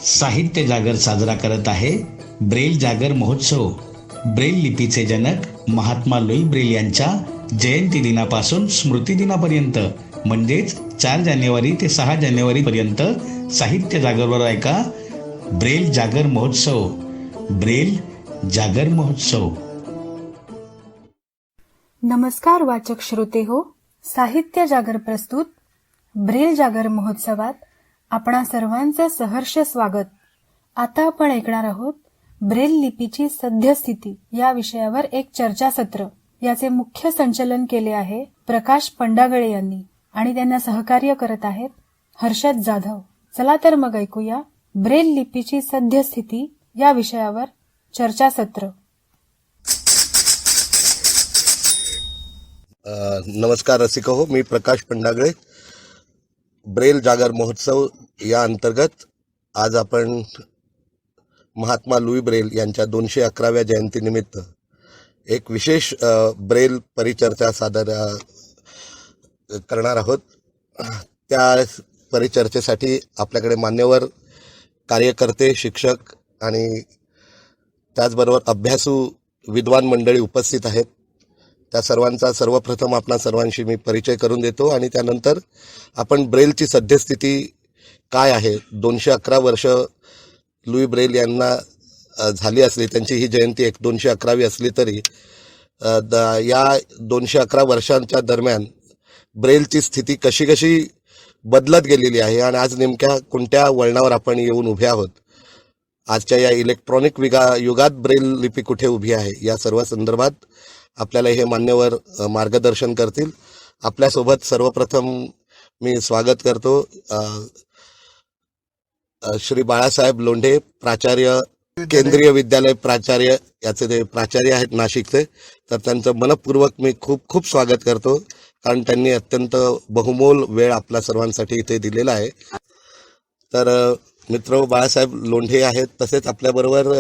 साहित्य जागर साजरा करत आहे ब्रेल जागर महोत्सव. ब्रेल लिपीचे जनक महात्मा लुई ब्रेल यांच्या जयंती दिनापासून स्मृती दिनापर्यंत म्हणजेच 4 जानेवारी ते 6 जानेवारी पर्यंत साहित्य जागरवर ऐका ब्रेल जागर महोत्सव. ब्रेल जागर महोत्सव. नमस्कार वाचक श्रोते हो, साहित्य जागर प्रस्तुत ब्रेल जागर महोत्सवात आपणा सर्वांचे सहर्ष स्वागत. आता आपण ऐकणार आहोत ब्रेल लिपीची सद्यस्थिती या विषयावर एक चर्चासत्र. याचे मुख्य संचलन केले आहे प्रकाश पंडागळे यांनी आणि त्यांना सहकार्य करत आहेत हर्षद जाधव. चला तर मग ऐकूया ब्रेल लिपीची सद्यस्थिती या विषयावर चर्चासत्र. नमस्कार रसिक हो, मी प्रकाश पंडागळे. ब्रेल जागर महोत्सव या अंतर्गत आज आपण महात्मा लुई ब्रेल यांच्या 211व्या जयंतीनिमित्त एक विशेष ब्रेल परिचर्चा सादर करणार आहोत. त्या परिचर्चेसाठी आपल्याकडे मान्यवर कार्यकर्ते, शिक्षक आणि त्याचबरोबर अभ्यासू विद्वान मंडळी उपस्थित आहेत. त्या सर्वांचा सर्वप्रथम आपणा सर्वांशी मी परिचय करून देतो आणि त्यानंतर आपण ब्रेलची सद्यस्थिती काय आहे, 211 वर्ष लुई ब्रेल यांना झाली असली, त्यांची ही जयंती 211वी असली तरी या 211 वर्षांच्या दरम्यान ब्रेलची स्थिती कशी कशी बदलत गेलेली आहे आणि आज नेमक्या कोणत्या वळणावर आपण येऊन उभे आहोत, आजच्या या इलेक्ट्रॉनिक युगात ब्रेल लिपी कुठे उभी आहे, या सर्व संदर्भात आपल्याला हे मान्यवर मार्गदर्शन करतील. आपल्यासोबत सर्वप्रथम मी स्वागत करतो श्री बाळासाहेब लोंढे, प्राचार्य, केंद्रीय विद्यालय प्राचार्य, याचे ते प्राचार्य आहेत नाशिकचे. तर त्यांचं मनपूर्वक मी खूप खूप स्वागत करतो, कारण त्यांनी अत्यंत बहुमोल वेळ आपल्या सर्वांसाठी इथे दिलेला आहे. तर मित्र बाळासाहेब लोंढे आहेत. तसेच आपल्याबरोबर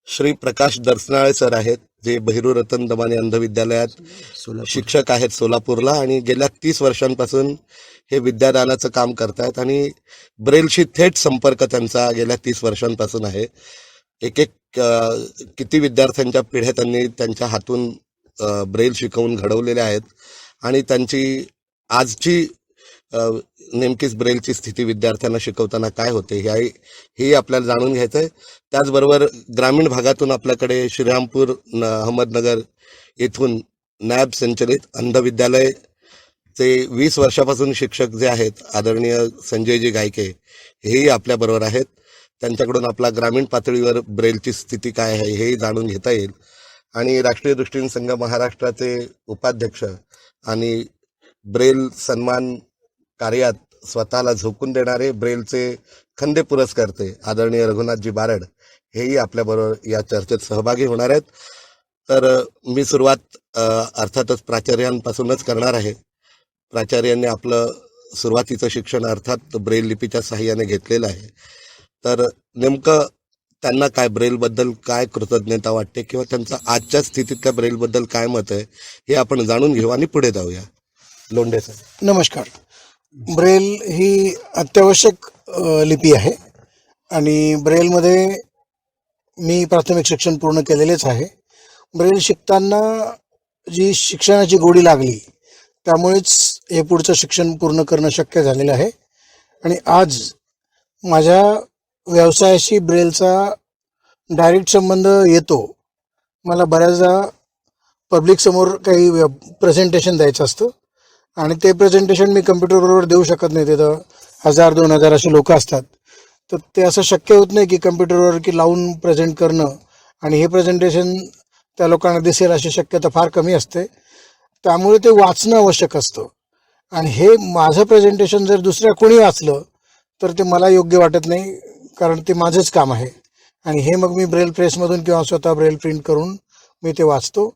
श्री प्रकाश दर्शनाळे सर आहेत, जे बहिरू रतन दमाने अंध विद्यालयात शिक्षक आहेत सोलापूरला आणि गेल्या 30 वर्षांपासून हे विद्यादानाचं काम करतायत आणि ब्रेलशी थेट संपर्क त्यांचा गेल्या 30 वर्षांपासून आहे. एक किती विद्यार्थ्यांच्या पिढ्या त्यांनी त्यांच्या हातून ब्रेल शिकवून घडवलेल्या आहेत आणि त्यांची आजची नेमकीच ब्रेलची स्थिती विद्यार्थ्यांना शिकवताना काय होते हे आपल्याला जाणून घ्यायचं आहे. त्याचबरोबर ग्रामीण भागातून आपल्याकडे श्रीरामपूर, अहमदनगर येथून नॅब संचलित अंध विद्यालयचे 20 वर्षापासून शिक्षक जे आहेत आदरणीय संजयजी गायके, हेही आपल्याबरोबर आहेत. त्यांच्याकडून आपला ग्रामीण पातळीवर ब्रेलची स्थिती काय आहे हेही जाणून घेता येईल. आणि राष्ट्रीय दृष्टीन संघ महाराष्ट्राचे उपाध्यक्ष आणि ब्रेल सन्मान कार्यात स्वतःला झोकून देणारे ब्रेलचे खंदे पुरस्कर्ते आदरणीय रघुनाथजी बारड हेही आपल्याबरोबर या चर्चेत सहभागी होणार आहेत. तर मी सुरुवात अर्थातच प्राचार्यांपासूनच करणार आहे. प्राचार्यांनी आपलं सुरुवातीचं शिक्षण अर्थात ब्रेल लिपीच्या साहाय्याने घेतलेलं आहे. तर नेमकं त्यांना काय ब्रेलबद्दल काय कृतज्ञता वाटते किंवा त्यांचं आजच्या स्थितीतल्या ब्रेलबद्दल काय मत आहे हे आपण जाणून घेऊ आणि पुढे जाऊया. लोंढे सर. नमस्कार. ब्रेल ही अत्यावश्यक लिपी आहे आणि ब्रेलमध्ये मी प्राथमिक शिक्षण पूर्ण केलेलेच आहे. ब्रेल शिकताना जी शिक्षणाची गोडी लागली त्यामुळेच हे पुढचं शिक्षण पूर्ण करणं शक्य झालेलं आहे आणि आज माझ्या व्यवसायाशी ब्रेलचा डायरेक्ट संबंध येतो. मला बऱ्याचदा पब्लिक समोर काही प्रेझेंटेशन द्यायचं असतं आणि ते प्रेझेंटेशन मी कम्प्युटरवर देऊ शकत नाही. तिथं 1000-2000 असे लोक असतात, तर ते असं शक्य होत नाही की कम्प्युटरवर की लावून प्रेझेंट करणं आणि हे प्रेझेंटेशन त्या लोकांना दिसेल अशी शक्यता फार कमी असते. त्यामुळे ते वाचणं आवश्यक असतं आणि हे माझं प्रेझेंटेशन जर दुसऱ्या कोणी वाचलं तर ते मला योग्य वाटत नाही, कारण ते माझंच काम आहे आणि हे मग मी ब्रेल प्रेसमधून किंवा स्वतः ब्रेल प्रिंट करून मी ते वाचतो.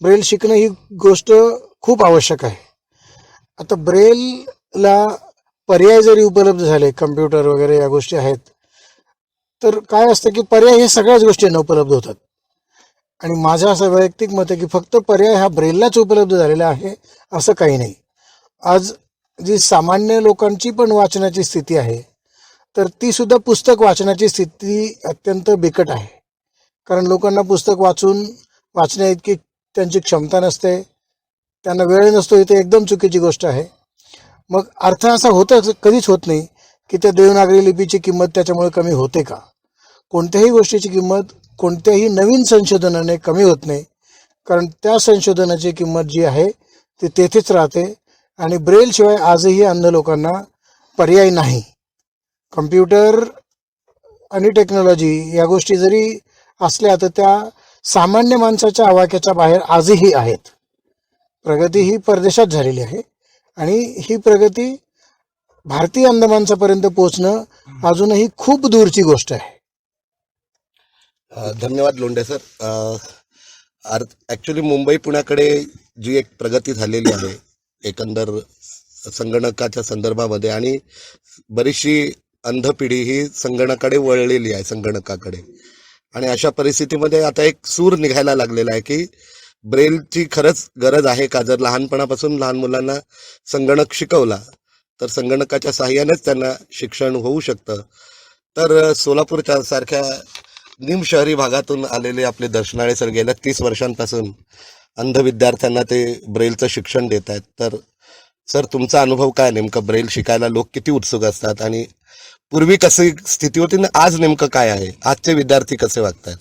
ब्रेल शिकणं ही गोष्ट खूप आवश्यक आहे. आता ब्रेलला पर्याय जरी उपलब्ध झाले, कम्प्युटर वगैरे या गोष्टी आहेत, तर काय असतं की पर्याय हे सगळ्याच गोष्टींना उपलब्ध होतात आणि माझं असं वैयक्तिक मत आहे की फक्त पर्याय हा ब्रेललाच उपलब्ध झालेला आहे असं काही नाही. आज जी सामान्य लोकांची पण वाचनाची स्थिती आहे तर ती सुद्धा पुस्तक वाचण्याची स्थिती अत्यंत बिकट आहे. कारण लोकांना पुस्तक वाचण्या इतकी त्यांची क्षमता नसते, त्यांना वेळ नसतो. इथे एकदम चुकीची गोष्ट आहे. मग अर्थ असा कधीच होत नाही की त्या देवनागरी लिपीची किंमत त्याच्यामुळे कमी होते का? कोणत्याही गोष्टीची किंमत कोणत्याही नवीन संशोधनाने कमी होत नाही, कारण त्या संशोधनाची किंमत जी आहे ती तेथेच राहते. आणि ब्रेल शिवाय आजही अंध लोकांना पर्याय नाही. कम्प्युटर आणि टेक्नॉलॉजी या गोष्टी जरी असल्या तर त्या सामान्य माणसाच्या आवाक्याच्या बाहेर आजही आहेत. प्रगती ही परदेशात झालेली आहे आणि ही प्रगती भारतीय अंध माणसापर्यंत पोहोचणं अजूनही खूप दूरची गोष्ट आहे. धन्यवाद लोंढे सर. ॲक्च्युली मुंबई पुण्याकडे जी एक प्रगती झालेली आहे एकंदर संगणकाच्या संदर्भामध्ये, आणि बरीचशी अंध पिढी ही संगणकाकडे वळलेली आहे, संगणकाकडे. आणि अशा परिस्थितीमध्ये आता एक सूर निघायला लागलेला आहे की ब्रेलची खरंच गरज आहे का? जर लहानपणापासून लहान मुलांना संगणक शिकवला तर संगणकाच्या साहाय्यानेच त्यांना शिक्षण होऊ शकतं. तर सोलापूरच्या सारख्या निमशहरी भागातून आलेले आपले दर्शनाळे सर गेल्या 30 वर्षांपासून अंध विद्यार्थ्यांना ते ब्रेलचं शिक्षण देत आहेत. तर सर, तुमचा अनुभव काय? नेमकं ब्रेल शिकायला लोक किती उत्सुक असतात, आणि पूर्वी कशी स्थिती होती ना आज नेमकं काय आहे? आजचे विद्यार्थी कसे वागतात?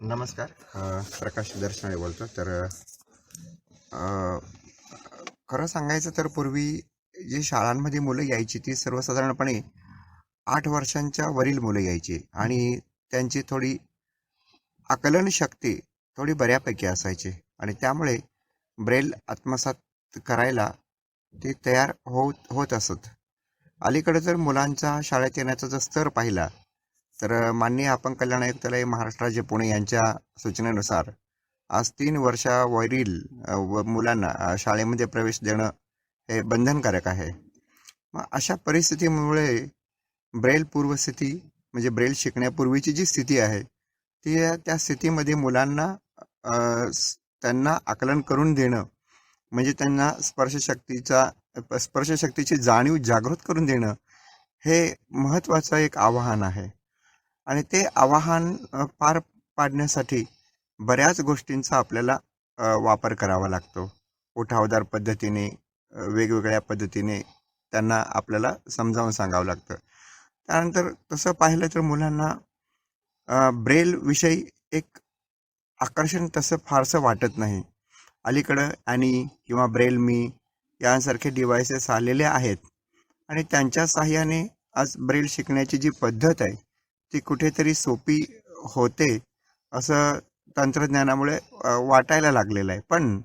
नमस्कार. प्रकाश दर्शनाळे बोलतो. तर खरं सांगायचं तर पूर्वी जी शाळांमध्ये मुलं यायची ती सर्वसाधारणपणे 8 वर्षांच्या वरील मुलं यायची आणि त्यांची थोडी आकलन शक्ती थोडी बऱ्यापैकी असायची आणि त्यामुळे ब्रेल आत्मसात करायला ते तयार होत असत. अलीकडे जर मुलांचा शाळेत येण्याचा जर स्तर पाहिला तर माननीय अपंग कल्याण आयुक्तालय महाराष्ट्र राज्य पुणे यांच्या सूचनेनुसार आज 3 वर्षावरील मुलांना शाळेमध्ये प्रवेश देणं हे बंधनकारक आहे. मग अशा परिस्थितीमुळे ब्रेल पूर्वस्थिती म्हणजे ब्रेल शिकण्यापूर्वीची जी स्थिती आहे ती त्या स्थितीमध्ये मुलांना त्यांना आकलन करून देणं म्हणजे त्यांना स्पर्शशक्तीची जाणीव जागृत करून देणं हे महत्त्वाचं एक आव्हान आहे. आणि ते आव्हान पार पाडण्यासाठी बऱ्याच गोष्टींचा आपल्याला वापर करावा लागतो. उठावदार पद्धतीने वेगवेगळ्या पद्धतीने त्यांना आपल्याला समजावून सांगावं लागतं. त्यानंतर तसं पाहिलं तर मुलांना ब्रेलविषयी एक आकर्षण तसं फारसं वाटत नाही. अलीकडं ॲनी किंवा ब्रेल मी यांसारखे डिव्हायसेस आलेले आहेत आणि त्यांच्या साहाय्याने आज ब्रेल शिकण्याची जी पद्धत आहे ती कुठेतरी सोपी होते असं तंत्रज्ञानामुळे वाटायला लागलेलं आहे. पण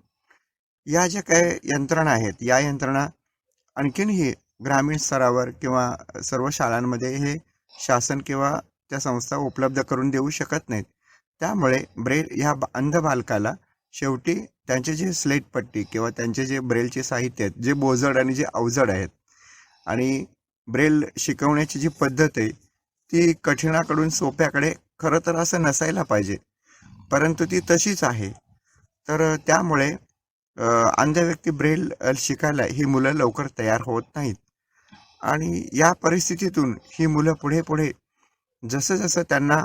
या ज्या काही यंत्रणा आहेत या यंत्रणा आणखीनही ग्रामीण स्तरावर किंवा सर्व शाळांमध्ये हे शासन किंवा त्या संस्था उपलब्ध करून देऊ शकत नाहीत. त्यामुळे ब्रेल ह्या अंध बालकाला शेवटी त्यांचे जे स्लेटपट्टी किंवा त्यांचे जे ब्रेलचे साहित्य आहेत जे बोजड आणि जे अवजड आहेत आणि ब्रेल शिकवण्याची जी पद्धत आहे ती कठीणाकडून सोप्याकडे खरं तर असं नसायला पाहिजे, परंतु ती तशीच आहे. तर त्यामुळे अंध व्यक्ती ब्रेल शिकायला ही मुलं लवकर तयार होत नाहीत आणि या परिस्थितीतून ही मुलं पुढे पुढे जसं जसं त्यांना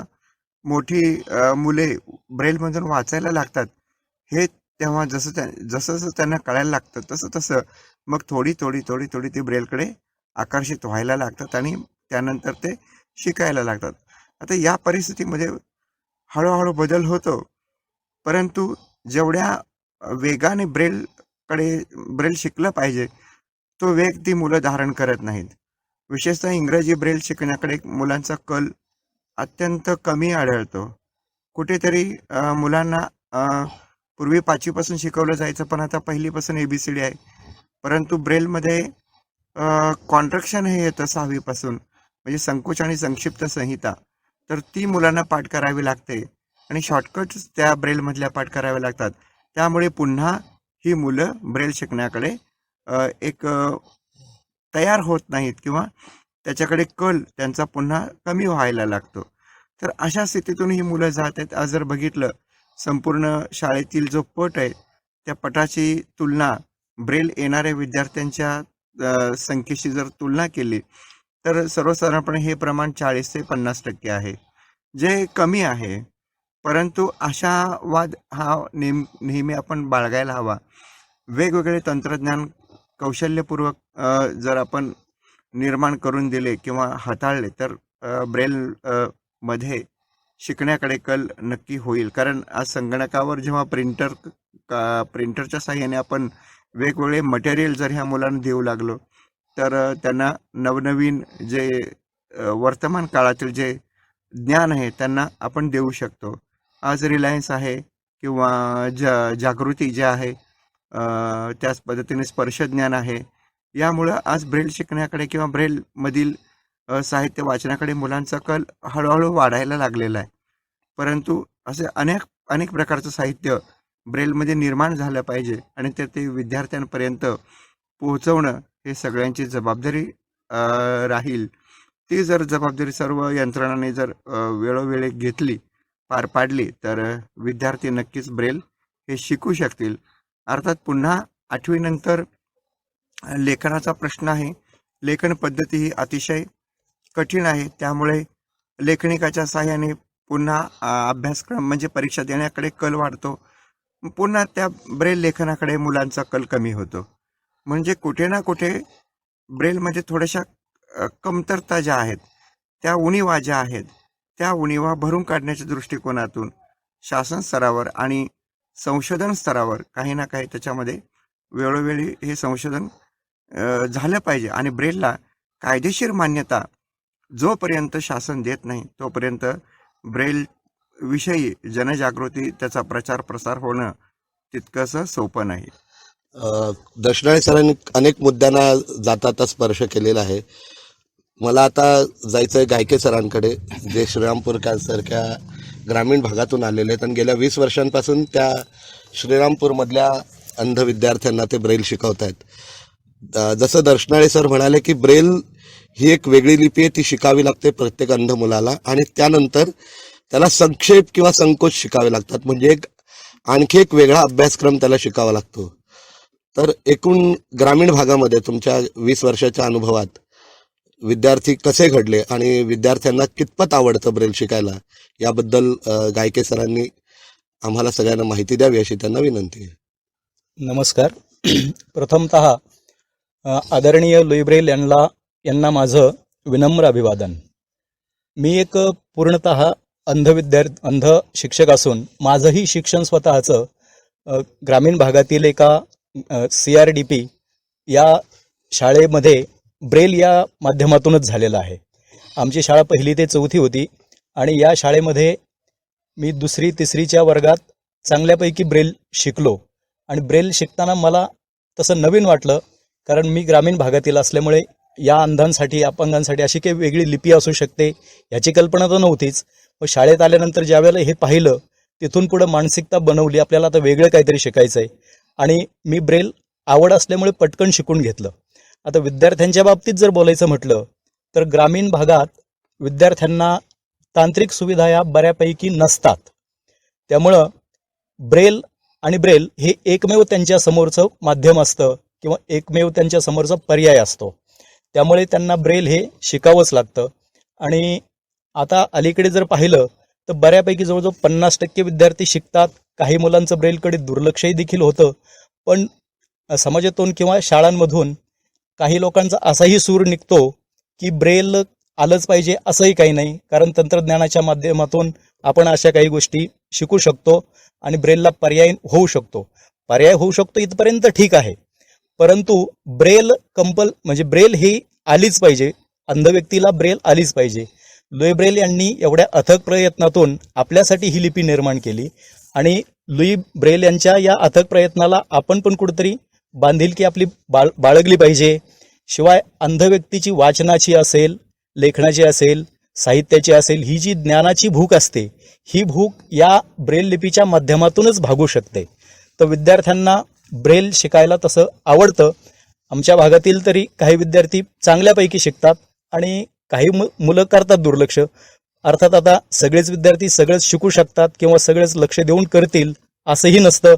मोठी मुले ब्रेलमधून वाचायला लागतात हे तेव्हा जसं त्यांना कळायला लागतं तसं तसं मग थोडी ती ब्रेलकडे आकर्षित व्हायला लागतात आणि त्यानंतर ते शिकायला लागतात. आता या परिस्थितीमध्ये हळूहळू बदल होतो, परंतु जेवढ्या वेगाने ब्रेल शिकलं पाहिजे तो वेग ती मुलं धारण करत नाहीत. विशेषतः इंग्रजी ब्रेल शिकण्याकडे मुलांचा कल अत्यंत कमी आढळतो. कुठेतरी मुलांना पूर्वी 5वीपासून शिकवलं जायचं पण आता 1लीपासून ABCD आहे, परंतु ब्रेलमध्ये कॉन्ट्रॅक्शन हे येतं 6वीपासून म्हणजे संकोच आणि संक्षिप्त संहिता, तर ती मुलांना पाठ करावी लागते आणि शॉर्टकट्स त्या ब्रेलमधल्या पाठ कराव्या लागतात. त्यामुळे पुन्हा ही मुलं ब्रेल शिकण्याकडे एक तयार होत नाहीत किंवा त्याच्याकडे कल त्यांचा पुन्हा कमी व्हायला लागतो. तर अशा स्थितीतून ही मुलं जात आहेत. आज जर बघितलं संपूर्ण शाळेतील जो पट आहे त्या पटाची तुलना ब्रेल येणाऱ्या विद्यार्थ्यांच्या संख्येशी जर तुलना केली तर सर्वसाधारणपणे हे प्रमाण 40 ते 50% आहे, जे कमी आहे. परंतु आशावाद हा नेहमी आपण बाळगायला हवा. वेगवेगळे तंत्रज्ञान कौशल्यपूर्वक जर आपण निर्माण करून दिले किंवा हाताळले तर ब्रेल मध्ये शिकण्याकडे कल नक्की होईल. कारण आज संगणकावर जेव्हा प्रिंटरच्या साहाय्याने आपण वेगवेगळे मटेरियल जर ह्या मुलांना देऊ लागलो तर त्यांना नवनवीन जे वर्तमान काळातील जे ज्ञान आहे त्यांना आपण देऊ शकतो. आज रिलायन्स आहे किंवा जागृती जे आहे, त्याच पद्धतीने स्पर्शज्ञान आहे. यामुळं आज ब्रेल शिकण्याकडे किंवा ब्रेलमधील साहित्य वाचण्याकडे मुलांचा कल हळूहळू वाढायला लागलेला आहे. परंतु असे अनेक प्रकारचं साहित्य ब्रेलमध्ये निर्माण झालं पाहिजे आणि ते विद्यार्थ्यांपर्यंत पोहोचवणं हे सगळ्यांची जबाबदारी राहील. ती जर जबाबदारी सर्व यंत्रणांनी जर वेळोवेळी घेतली, पार पाडली तर विद्यार्थी नक्कीच ब्रेल हे शिकू शकतील. अर्थात पुन्हा 8वी नंतर लेखनाचा प्रश्न आहे. लेखन पद्धती ही अतिशय कठीण आहे. त्यामुळे लेखनिकाच्या साहाय्याने पुन्हा अभ्यासक्रम म्हणजे परीक्षा देण्याकडे कल वाढतो. पुन्हा त्या ब्रेल लेखनाकडे मुलांचा कल कमी होतो. म्हणजे कुठे ना कुठे ब्रेलमध्ये थोड्याशा कमतरता ज्या आहेत, त्या उणिवा ज्या आहेत, त्या उणिवा भरून काढण्याच्या दृष्टिकोनातून शासन स्तरावर आणि संशोधन स्तरावर काही ना काही त्याच्यामध्ये वेळोवेळी हे संशोधन झालं पाहिजे. आणि ब्रेलला कायदेशीर मान्यता जोपर्यंत शासन देत नाही तोपर्यंत ब्रेल विषयी जनजागृती, त्याचा प्रचार प्रसार होणं तितकंसं सोपं नाही. दर्शनाळे सरांनी अनेक मुद्द्यांना जाता स्पर्श केलेला आहे. मला आता जायचं आहे गायके सरांकडे, जे श्रीरामपूरसारख्या ग्रामीण भागातून आलेले आहेत आणि गेल्या 20 वर्षांपासून त्या श्रीरामपूरमधल्या अंध विद्यार्थ्यांना ते ब्रेल शिकवत आहेत. जसं दर्शनाळे सर म्हणाले की ब्रेल ही एक वेगळी लिपी आहे, ती शिकावी लागते प्रत्येक अंध मुलाला आणि त्यानंतर त्याला संक्षेप किंवा संकोच शिकावे लागतात. म्हणजे आणखी एक वेगळा अभ्यासक्रम त्याला शिकावा लागतो. तर एकूण ग्रामीण भागामध्ये तुमच्या 20 वर्षाच्या अनुभवात विद्यार्थी कसे घडले आणि विद्यार्थ्यांना कितपत आवडतं ब्रेल शिकायला, याबद्दल गायके सरांनी आम्हाला सगळ्यांना माहिती द्यावी अशी त्यांना विनंती आहे. नमस्कार. प्रथमतः आदरणीय लुई ब्रेल यांना माझं विनम्र अभिवादन. मी एक पूर्णतः अंध शिक्षक असून माझंही शिक्षण स्वतःचं ग्रामीण भागातील एका CRDP या शाळेमध्ये ब्रेल या माध्यमातूनच झालेलं आहे. आमची शाळा 1ली ते 4थी होती आणि या शाळेमध्ये मी 2री 3रीच्या वर्गात चांगल्यापैकी ब्रेल शिकलो. आणि ब्रेल शिकताना मला तसं नवीन वाटलं, कारण मी ग्रामीण भागातील असल्यामुळे या अंधांसाठी, अपंगांसाठी अशी काही वेगळी लिपी असू शकते याची कल्पना तर नव्हतीच. पण शाळेत आल्यानंतर ज्यावेळेला हे पाहिलं, तिथून पुढं मानसिकता बनवली, आपल्याला आता वेगळं काहीतरी शिकायचं आहे. आणि मी ब्रेल आवड असल्यामुळे पटकन शिकून घेतलं. आता विद्यार्थ्यांच्या बाबतीत जर बोलायचं म्हटलं तर ग्रामीण भागात विद्यार्थ्यांना तांत्रिक सुविधा या बऱ्यापैकी नसतात. त्यामुळं ब्रेल हे एकमेव त्यांच्या समोरचं माध्यम असतं किंवा एकमेव त्यांच्या समोरचा पर्याय असतो. त्यामुळे त्यांना ब्रेल हे शिकावंच लागतं. आणि आता अलीकडे जर पाहिलं तर बऱ्यापैकी जवळजवळ 50% विद्यार्थी शिकतात. काही मुलांचं ब्रेलकडे दुर्लक्षही देखील होतं. पण समाजातून किंवा शाळांमधून काही लोकांचा असाही सूर निघतो की ब्रेल आलंच पाहिजे असंही काही नाही, कारण तंत्रज्ञानाच्या माध्यमातून आपण अशा काही गोष्टी शिकू शकतो आणि ब्रेलला पर्याय होऊ शकतो इथपर्यंत ठीक आहे. परंतु ब्रेल ब्रेल ही आलीच पाहिजे, अंध व्यक्तीला ब्रेल आलीच पाहिजे. लुई ब्रेल यांनी एवढ्या अथक प्रयत्नातून आपल्यासाठी ही लिपी निर्माण केली आणि लुई ब्रेल यांच्या या अथक प्रयत्नाला आपण पण कुठेतरी बांधिलकी आपली बाळगली पाहिजे. शिवाय अंध व्यक्तीची वाचनाची असेल, लेखनाची असेल, साहित्याची असेल, ही जी ज्ञानाची भूक असते, ही भूक या ब्रेल लिपीच्या माध्यमातूनच भागू शकते. तर विद्यार्थ्यांना ब्रेल शिकायला तसं आवडतं. आमच्या भागातील तरी काही विद्यार्थी चांगल्यापैकी शिकतात आणि काही मुलं करतात दुर्लक्ष. अर्थात आता सगळेच विद्यार्थी सगळंच शिकू शकतात किंवा सगळेच लक्ष देऊन करतील असंही नसतं.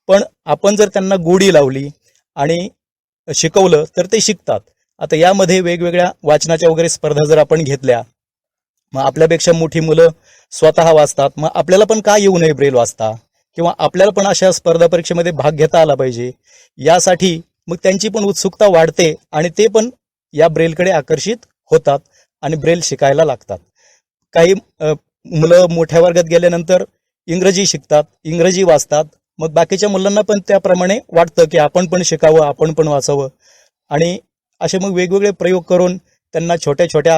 पण आपण जर त्यांना गोडी लावली आणि शिकवलं तर ते शिकतात. आता यामध्ये वेगवेगळ्या वाचनाच्या वगैरे स्पर्धा जर आपण घेतल्या, मग आपल्यापेक्षा मोठी मुलं स्वतः वाचतात, मग आपल्याला पण का येऊ नये ब्रेल वाचता, किंवा आपल्याला पण अशा स्पर्धा परीक्षेमध्ये भाग घेता आला पाहिजे, यासाठी मग त्यांची पण उत्सुकता वाढते आणि ते पण या ब्रेलकडे आकर्षित होतात आणि ब्रेल शिकायला लागतात. काही मुलं मोठ्या वर्गात गेल्यानंतर इंग्रजी शिकतात, इंग्रजी वाचतात, मग बाकीच्या मुलांना पण त्याप्रमाणे वाटतं की आपण पण शिकावं, आपण पण वाचावं, आणि असे मग वेगवेगळे प्रयोग करून त्यांना छोट्या छोट्या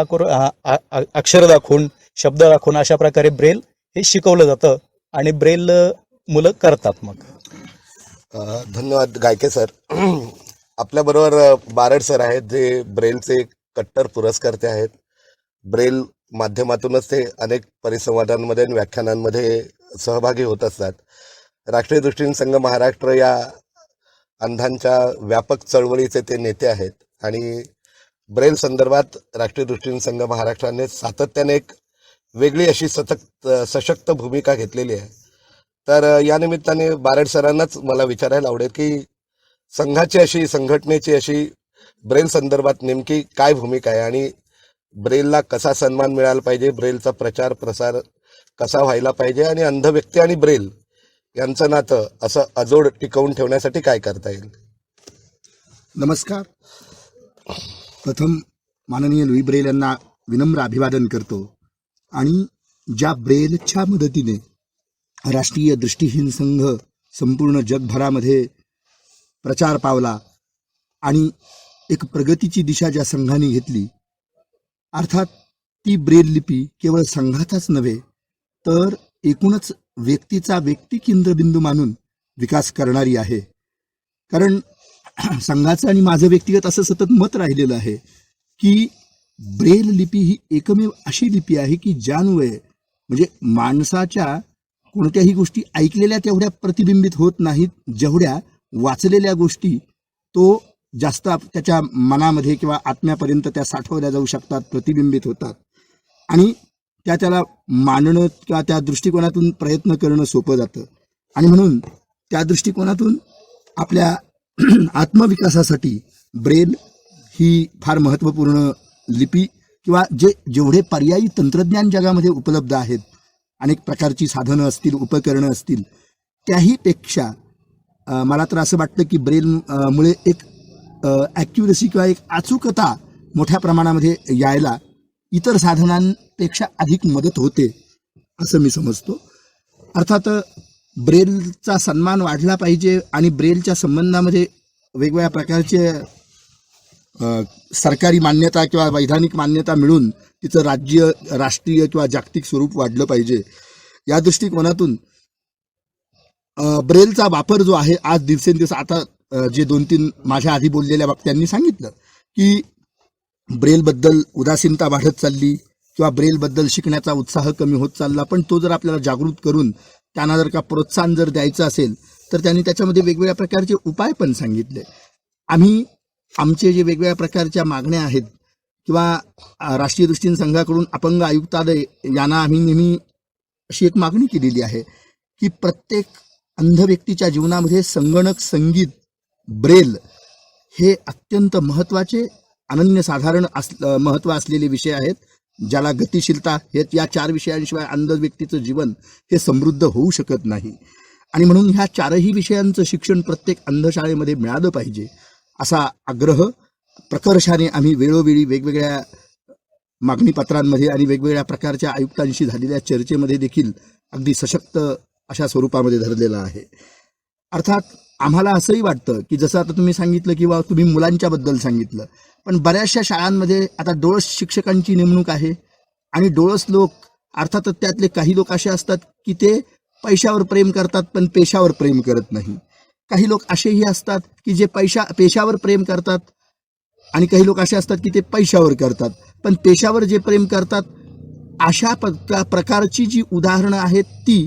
अक्षर दाखवून, शब्द दाखवून अशा प्रकारे ब्रेल हे शिकवलं जातं आणि ब्रेल मुलं करतात. मग धन्यवाद गायके सर. आपल्याबरोबर बारड सर आहेत, जे ब्रेलचे कट्टर पुरस्कर्ते आहेत. ब्रेल माध्यमातूनच ते अनेक परिसंवादांमध्ये आणि व्याख्यानांमध्ये सहभागी होत असतात. राष्ट्रीय दृष्टीहीन संघ महाराष्ट्र या अंधांच्या व्यापक चळवळीचे ते नेते आहेत आणि ब्रेल संदर्भात राष्ट्रीय दृष्टीहीन संघ महाराष्ट्राने सातत्याने एक वेगळी अशी सशक्त भूमिका घेतलेली आहे. तर या निमित्ताने बारड सरांनाच मला विचारायला आवडेल की संघाची अशी, संघटनेची अशी ब्रेल संदर्भात नेमकी काय भूमिका आहे आणि ब्रेलला कसा सन्मान मिळाला पाहिजे, ब्रेलचा प्रचार प्रसार कसा व्हायला पाहिजे आणि अंध व्यक्ती आणि ब्रेल यांचं नातं असं अजोड टिकवून ठेवण्यासाठी काय करता येईल? नमस्कार. प्रथम माननीय लुई ब्रेल यांना विनम्र अभिवादन करतो आणि ज्या ब्रेलच्या मदतीने राष्ट्रीय दृष्टीहीन संघ संपूर्ण जगभरामध्ये प्रचार पावला आणि एक प्रगतीची दिशा ज्या संघाने घेतली, अर्थात ती ब्रेल लिपी केवळ संघाचाच नव्हे तर एकूणच व्यक्तीचा व्यक्ती केंद्रबिंदू मानून विकास करणारी आहे. कारण संघाचं आणि माझं व्यक्तिगत असं सतत मत राहिलेलं आहे की ब्रेल लिपी ही एकमेव अशी लिपी आहे की ज्यान्वये म्हणजे माणसाच्या कोणत्याही गोष्टी ऐकलेल्या तेवढ्या प्रतिबिंबित होत नाहीत, जेवढ्या वाचलेल्या गोष्टी तो जास्त त्याच्या मनामध्ये किंवा आत्म्यापर्यंत त्या साठवल्या जाऊ शकतात, प्रतिबिंबित होतात आणि त्याला मांडणं किंवा त्या दृष्टिकोनातून प्रयत्न करणं सोपं जातं. आणि म्हणून त्या दृष्टिकोनातून आपल्या आत्मविकासासाठी ब्रेल ही फार महत्त्वपूर्ण लिपी किंवा जेवढे पर्यायी तंत्रज्ञान जगामध्ये उपलब्ध आहेत, अनेक प्रकारची साधनं असतील, उपकरणं असतील, त्याहीपेक्षा मला तर असं वाटतं की ब्रेल मुळे एक ॲक्युरसी किंवा एक अचूकता मोठ्या प्रमाणामध्ये यायला इतर साधनांपेक्षा अधिक मदत होते असं मी समजतो. अर्थात ब्रेलचा सन्मान वाढला पाहिजे आणि ब्रेलच्या संबंधामध्ये वेगवेगळ्या प्रकारचे सरकारी मान्यता किंवा वैधानिक मान्यता मिळून तिचं राज्य, राष्ट्रीय किंवा जागतिक स्वरूप वाढलं पाहिजे. या दृष्टिकोनातून ब्रेलचा वापर जो आहे आज दिवसेंदिवस, आता जे 2-3 माझ्या आधी बोललेल्या वक्त्यांनी सांगितलं की ब्रेलबद्दल उदासीनता वाढत चालली किंवा ब्रेलबद्दल शिकण्याचा उत्साह कमी होत चालला, पण तो जर आपल्याला जागृत करून त्यांना जर का प्रोत्साहन जर द्यायचं असेल तर त्यांनी त्याच्यामध्ये वेगवेगळ्या प्रकारचे उपाय पण सांगितले. आम्ही आमचे जे वेगवेगळ्या प्रकारच्या मागण्या आहेत किंवा राष्ट्रीय दृष्टीहीन संघाकडून अपंग आयुक्तालय यांना आम्ही नेहमी अशी एक मागणी केलेली आहे की प्रत्येक अंध व्यक्तीच्या जीवनामध्ये संगणक, संगीत, ब्रेल हे अत्यंत महत्त्वाचे, अनन्यसाधारण महत्त्व असलेले विषय आहेत, ज्याला गतिशीलता हे, या 4 विषयांशिवाय अंध व्यक्तीचं जीवन हे समृद्ध होऊ शकत नाही. आणि म्हणून ह्या 4ही विषयांचं शिक्षण प्रत्येक अंधशाळेमध्ये मिळालं पाहिजे असा आग्रह प्रकर्षाने आम्ही वेळोवेळी वेगवेगळ्या मागणीपत्रांमध्ये आणि वेगवेगळ्या प्रकारच्या आयुक्तांशी झालेल्या चर्चेमध्ये देखील अगदी सशक्त अशा स्वरूपामध्ये धरलेला आहे. अर्थात आम्हाला असंही वाटतं की जसं आता तुम्ही सांगितलं किंवा तुम्ही मुलांच्या बद्दल सांगितलं, पण बऱ्याचशा शाळांमध्ये आता डोळस शिक्षकांची नेमणूक आहे आणि डोळस लोक, अर्थात त्यातले काही लोक असे असतात की ते पैशावर प्रेम करतात पण पेशावर प्रेम करत नाही. काही लोक असेही असतात की जे पेशावर प्रेम करतात आणि काही लोक असे असतात की ते पैशावर करतात पण पेशावर जे प्रेम करतात. अशा प्रकारची जी उदाहरणं आहेत ती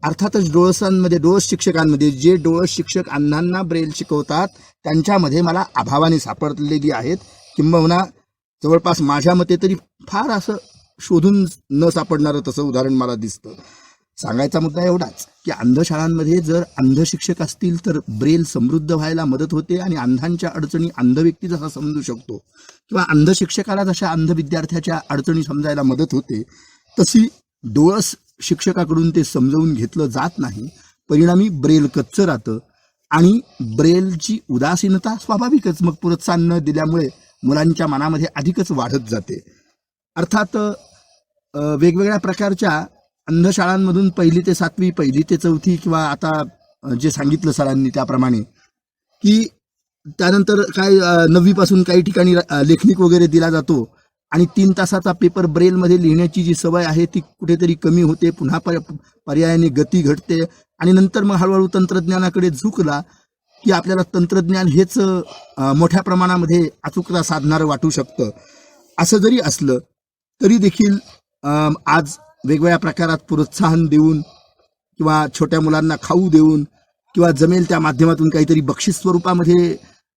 अर्थातच डोळसांमध्ये, डोळस शिक्षकांमध्ये, जे डोळस शिक्षक अंधांना ब्रेल शिकवतात त्यांच्यामध्ये मला अभावाने सापडलेली आहेत. किंबहुना जवळपास माझ्या मते तरी फार असं शोधून न सापडणारं तसं उदाहरण मला दिसतं. सांगायचा मुद्दा एवढाच की अंधशाळांमध्ये जर अंध शिक्षक असतील तर ब्रेल समृद्ध व्हायला मदत होते आणि अंधांच्या अडचणी अंध व्यक्ती जसा समजू शकतो किंवा अंध शिक्षकाला जशा अंध विद्यार्थ्याच्या अडचणी समजायला मदत होते, तशी डोळस शिक्षकाकडून ते समजवून घेतलं जात नाही. परिणामी ब्रेल कच्चं राहतं आणि ब्रेलची उदासीनता स्वाभाविकच मग प्रोत्साहन न दिल्यामुळे मुलांच्या मनामध्ये अधिकच वाढत जाते. अर्थात वेगवेगळ्या प्रकारच्या अंधशाळांमधून 1ली ते 7वी, 1ली ते 4थी किंवा आता जे सांगितलं सरांनी त्याप्रमाणे की त्यानंतर काय 9वी पासून काही ठिकाणी लेखनिक वगैरे दिला जातो आणि 3 तासाचा पेपर ब्रेलमध्ये लिहिण्याची जी सवय आहे ती कुठेतरी कमी होते, पुन्हा पर्यायाने गती घटते आणि नंतर मग हळूहळू तंत्रज्ञानाकडे झुकला की आपल्याला तंत्रज्ञान हेच मोठ्या प्रमाणामध्ये अचूकता साधणारं वाटू शकतं. असं जरी असलं तरी देखील आज वेगवेगळ्या प्रकारात प्रोत्साहन देऊन किंवा छोट्या मुलांना खाऊ देऊन किंवा जमेल त्या माध्यमातून काहीतरी बक्षीस स्वरूपामध्ये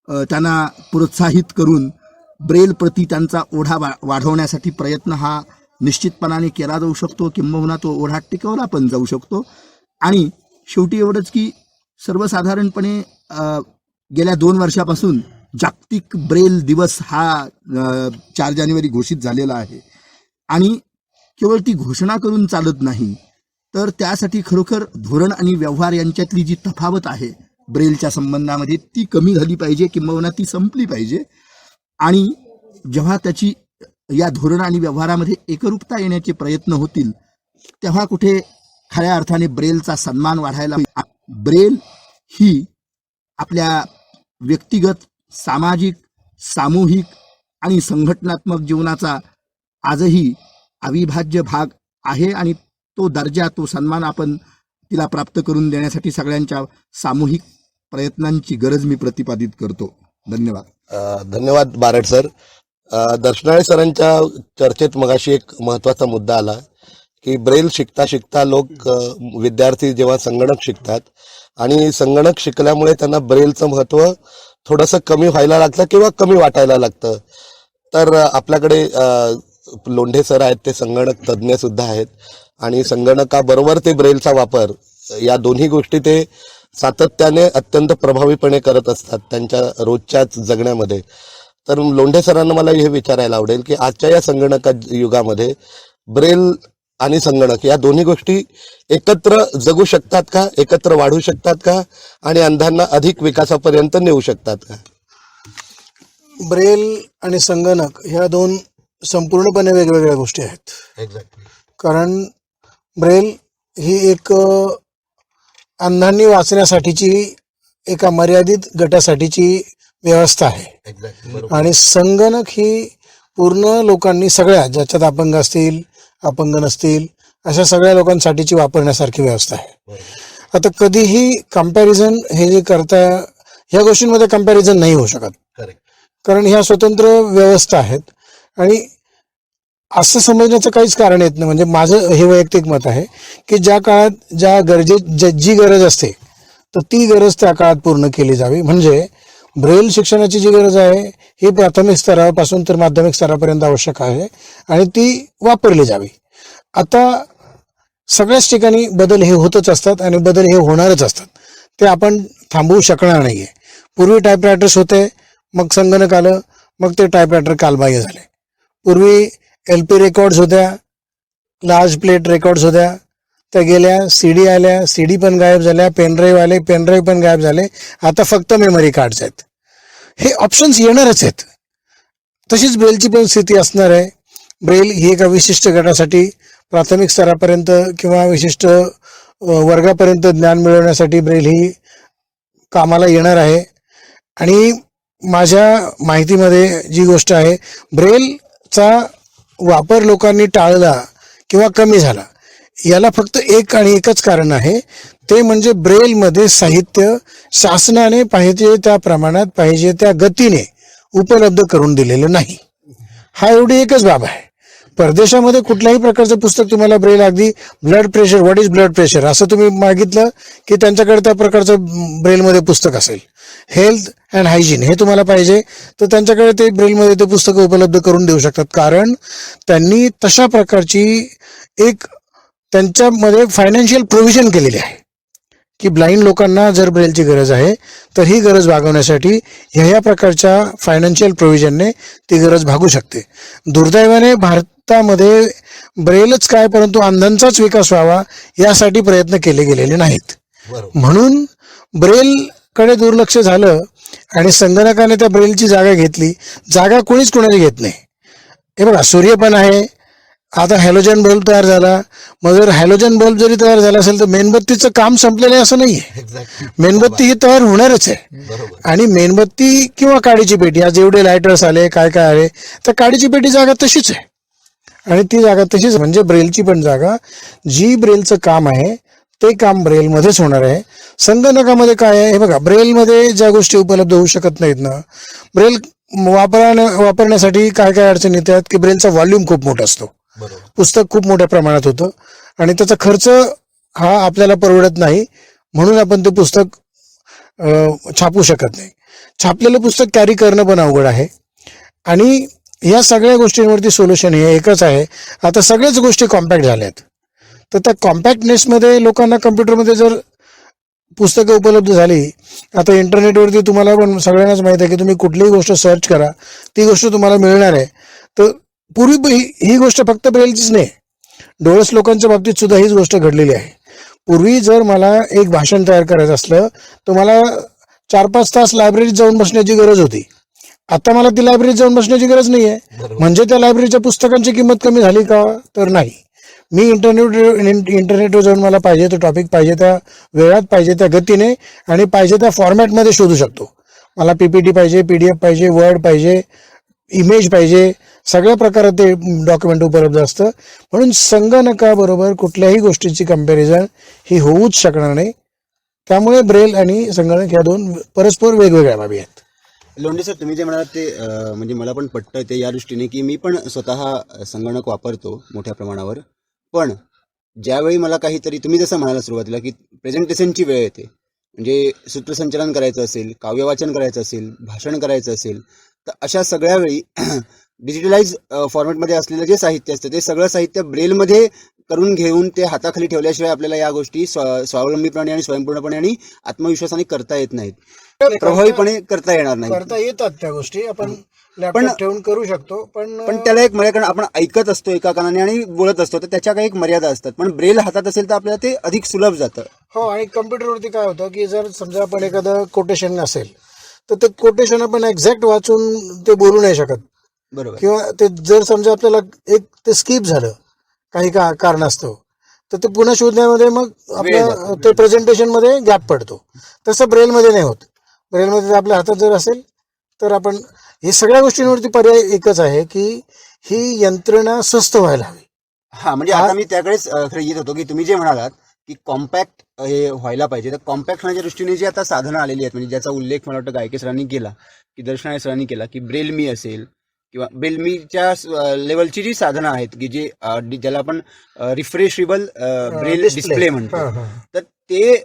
त्यांना प्रोत्साहित करून ब्रेल प्रती त्यांचा ओढा वाढवण्यासाठी प्रयत्न हा निश्चितपणाने केला जाऊ शकतो, किंबहुना तो ओढा टिकवला पण जाऊ शकतो. आणि शेवटी एवढंच की सर्वसाधारणपणे गेल्या 2 वर्षापासून जागतिक ब्रेल दिवस हा 4 जानेवारी घोषित झालेला आहे आणि केवळ ती घोषणा करून चालत नाही, तर त्यासाठी खरोखर धोरण आणि व्यवहार यांच्यातली जी तफावत आहे ब्रेलच्या संबंधामध्ये ती कमी झाली पाहिजे, किंबहुना ती संपली पाहिजे. आणि जेव्हा त्याची या धोरण आणि व्यवहारामध्ये एकरूपता येण्याचे प्रयत्न होतील तेव्हा कुठे खऱ्या अर्थाने ब्रेलचा सन्मान वाढायला. ब्रेल ही आपल्या व्यक्तिगत, सामाजिक, सामूहिक आणि संघटनात्मक जीवनाचा आजही अविभाज्य भाग आहे आणि तो दर्जा, तो सन्मान आपण तिला प्राप्त करून देण्यासाठी सगळ्यांच्या सामूहिक प्रयत्नांची गरज मी प्रतिपादित करतो. धन्यवाद. धन्यवाद बारड सर. दर्शनाळे सरांच्या चर्चेत मगाशी एक महत्वाचा मुद्दा आला की ब्रेल शिकता शिकता लोक विद्यार्थी जेव्हा संगणक शिकतात आणि संगणक शिकल्यामुळे त्यांना ब्रेलचं महत्व थोडंसं कमी व्हायला लागतं किंवा कमी वाटायला लागतं. तर आपल्याकडे लोंढे सर आहेत, ते संगणक तज्ज्ञ सुद्धा आहेत आणि संगणकाबरोबर ते ब्रेलचा वापर, या दोन्ही गोष्टी ते सातत्याने अत्यंत प्रभावीपणे करत असतात त्यांच्या रोजच्याच जगण्यामध्ये. तर लोंढे सरांना मला हे विचारायला आवडेल की आजच्या या संगणक युगामध्ये ब्रेल आणि संगणक या दोन्ही गोष्टी एकत्र जगू शकतात का, एकत्र वाढू शकतात का आणि अंधांना अधिक विकासापर्यंत नेऊ शकतात का? ब्रेल आणि संगणक ह्या 2 संपूर्णपणे वेगवेगळ्या गोष्टी आहेत. एक्झॅक्टली. कारण ब्रेल ही एक अंधांनी वाचण्यासाठीची एका मर्यादित गटासाठीची व्यवस्था आहे एक्झॅक्टली. आणि संगणक ही पूर्ण लोकांनी, सगळ्या ज्याच्यात अपंग असतील, अपंग नसतील, अशा सगळ्या लोकांसाठीची वापरण्यासारखी व्यवस्था आहे. आता कधीही कंपॅरिझन हे जे करता, ह्या गोष्टींमध्ये कंपॅरिझन नाही होऊ शकत, करेक्ट. कारण ह्या स्वतंत्र व्यवस्था आहेत. आणि असं समजण्याचं काहीच कारण येत नाही. म्हणजे माझं हे वैयक्तिक मत आहे की ज्या काळात जी गरज असते तर ती गरज त्या काळात पूर्ण केली जावी. म्हणजे ब्रेल शिक्षणाची जी गरज आहे ही प्राथमिक स्तरापासून तर माध्यमिक स्तरापर्यंत आवश्यक आहे आणि ती वापरली जावी. आता सगळ्याच ठिकाणी बदल हे होतच असतात आणि बदल हे होणारच असतात, ते आपण थांबवू शकणार नाहीये. पूर्वी टाईपरायटर्स होते, मग संगणक आलं, मग ते टाईपरायटर कालबाह्य झाले. पूर्वी LP रेकॉर्ड्स होत्या, लार्ज प्लेट रेकॉर्ड्स होत्या, त्या गेल्या. CD आल्या, CD पण गायब झाल्या. पेनड्राईव्ह आले, पेनड्राईव्ह पण गायब झाले. आता फक्त मेमरी कार्ड्स आहेत. हे ऑप्शन्स येणारच आहेत. तशीच ब्रेलची पण स्थिती असणार आहे. ब्रेल ही एका विशिष्ट गटासाठी प्राथमिक स्तरापर्यंत किंवा विशिष्ट वर्गापर्यंत ज्ञान मिळवण्यासाठी ब्रेल ही कामाला येणार आहे. आणि माझ्या माहितीमध्ये जी गोष्ट आहे, ब्रेलचा वापर लोकांनी टाळला किंवा कमी झाला, याला फक्त एक आणि एकच कारण आहे, ते म्हणजे ब्रेलमध्ये साहित्य शासनाने पाहिजे त्या प्रमाणात, पाहिजे त्या गतीने उपलब्ध करून दिलेलं नाही. हा एवढी एकच बाब आहे. परदेशामध्ये कुठल्याही प्रकारचं पुस्तक तुम्हाला ब्रेल, अगदी blood pressure, what is blood pressure असं तुम्ही मागितलं की त्यांच्याकडे त्या प्रकारचं ब्रेलमध्ये पुस्तक असेल. हेल्थ अँड हायजीन हे तुम्हाला पाहिजे तर त्यांच्याकडे ते ब्रेलमध्ये ते पुस्तकं उपलब्ध करून देऊ शकतात, कारण त्यांनी तशा प्रकारची एक त्यांच्यामध्ये फायनान्शियल प्रोव्हिजन केलेली आहे की ब्लाइंड लोकांना जर ब्रेलची गरज आहे तर ही गरज भागवण्यासाठी ह्या प्रकारच्या फायनान्शियल प्रोव्हिजनने ती गरज भागू शकते. दुर्दैवाने भारतामध्ये ब्रेलच काय परंतु अंधांचाच विकास व्हावा यासाठी प्रयत्न केले गेलेले नाहीत. म्हणून ब्रेलकडे दुर्लक्ष झालं आणि संगणकाने त्या ब्रेलची जागा घेतली. जागा कोणीच कोणाची घेत नाही. हे बघा, सूर्य पण आहे, आता हॅलोजन बल्ब तयार झाला. मग जर हॅलोजन बल्ब जरी तयार झाला असेल तर मेणबत्तीचं काम संपलेलं आहे असं नाहीये. मेणबत्ती ही तयार होणारच आहे. आणि मेणबत्ती किंवा काडीची पेटी, आज जेवढे लायटर्स आले काय काय आले, तर काडीची पेटी जागा तशीच आहे आणि ती जागा तशीच म्हणजे ब्रेलची पण जागा, जी ब्रेलचं काम आहे ते काम ब्रेलमध्येच होणार आहे. संगणकामध्ये काय आहे हे बघा, ब्रेलमध्ये ज्या गोष्टी उपलब्ध होऊ शकत नाहीत ना, ब्रेल वापरण्यासाठी काय काय अडचणी येतात की ब्रेलचा व्हॉल्यूम खूप मोठा असतो, पुस्तक खूप मोठ्या प्रमाणात होतं आणि त्याचा खर्च हा आपल्याला परवडत नाही. म्हणून आपण ते पुस्तक छापू शकत नाही. छापलेलं पुस्तक कॅरी करणं पण अवघड आहे. आणि या सगळ्या गोष्टींवरती सोल्युशन हे एकच आहे. आता सगळ्याच गोष्टी कॉम्पॅक्ट झाल्यात, तर त्या कॉम्पॅक्टनेसमध्ये लोकांना कम्प्युटरमध्ये जर पुस्तकं उपलब्ध झाली, आता इंटरनेटवरती तुम्हाला पण सगळ्यांनाच माहित आहे की तुम्ही कुठलीही गोष्ट सर्च करा, ती गोष्ट तुम्हाला मिळणार आहे. तर पूर्वी ही गोष्ट फक्त ब्रेलचीच नाही, डोळस लोकांच्या बाबतीत सुद्धा हीच गोष्ट घडलेली आहे. पूर्वी जर मला एक भाषण तयार करायचं असलं तर मला 4-5 तास लायब्ररीत जाऊन बसण्याची गरज होती. आता मला ती लायब्ररीत जाऊन बसण्याची गरज नाही आहे. म्हणजे त्या लायब्ररीच्या पुस्तकांची किंमत कमी झाली का? तर नाही. मी इंटरनेटवर जाऊन मला पाहिजे तो टॉपिक पाहिजे त्या वेळात, पाहिजे त्या गतीने आणि पाहिजे त्या फॉर्मॅटमध्ये शोधू शकतो. मला पीपीटी पाहिजे, पीडीएफ पाहिजे, वर्ड पाहिजे, इमेज पाहिजे, सगळ्या प्रकारात ते डॉक्युमेंट उपलब्ध असतं. म्हणून संगणकाबरोबर कुठल्याही गोष्टीची कंपॅरिझन ही होऊच शकणार नाही. त्यामुळे ब्रेल आणि संगणक या दोन परस्पर वेगवेगळ्या बाबी आहेत. लोंढे सर, तुम्ही जे म्हणालात ते म्हणजे मला पण पटतं ते या दृष्टीने की मी पण स्वतः संगणक वापरतो मोठ्या प्रमाणावर. पण ज्यावेळी मला काहीतरी, तुम्ही जसं म्हणाला सुरुवातीला की प्रेझेंटेशनची वेळ येते, म्हणजे सूत्रसंचालन करायचं असेल, काव्यवाचन करायचं असेल, भाषण करायचं असेल, तर अशा सगळ्या वेळी डिजिटलाइज फॉर्मॅटमध्ये असलेलं जे साहित्य असतं ते सगळं साहित्य ब्रेलमध्ये करून घेऊन ते हाताखाली ठेवल्याशिवाय आपल्याला या गोष्टी स्वावलंबीपणे आणि स्वयंपूर्णपणे आणि आत्मविश्वासाने करता येत नाहीत, प्रभावीपणे करता येणार नाही. करता येतात त्या गोष्टी, आपण लॅपटॉप ठेवून करू शकतो. पण त्याला एक मर्यादा, आपण ऐकत असतो एका कानाने आणि बोलत असतो, तर त्याच्या काही एक मर्यादा असतात. पण ब्रेल हातात असेल तर आपल्याला ते अधिक सुलभ जातं. हो, आणि कम्प्युटरवरती काय होतं की जर समजा आपण एखादं कोटेशन असेल तर ते कोटेशन आपण एक्झॅक्ट वाचून ते बोलू नाही शकत. बरोबर. किंवा ते जर समजा आपल्याला एक ते स्किप झालं काही कारणास्तव, तर ते पुन्हा शोधण्यामध्ये मग आपल्या ते प्रेझेंटेशनमध्ये गॅप पडतो. तसं ब्रेलमध्ये नाही होत. ब्रेलमध्ये आपल्या हातात जर असेल तर आपण हे सगळ्या गोष्टींवरती पर्याय एकच आहे की ही यंत्रणा स्वस्त व्हायला हवी. हा, म्हणजे आता मी त्याकडेच खरं येत होतो की तुम्ही जे म्हणालात की कॉम्पॅक्ट हे व्हायला पाहिजे, तर कॉम्पॅक्ट होण्याच्या दृष्टीने जी आता साधनं आलेली आहेत, म्हणजे ज्याचा उल्लेख मला वाटतं गायके सरांनी केला की दर्शनाय सरांनी केला की ब्रेलमी असेल किंवा ब्रेलमीच्या लेवलची जी साधनं आहेत की जे ज्याला आपण रिफ्रेशेबल ब्रेल डिस्प्ले म्हणतो, तर ते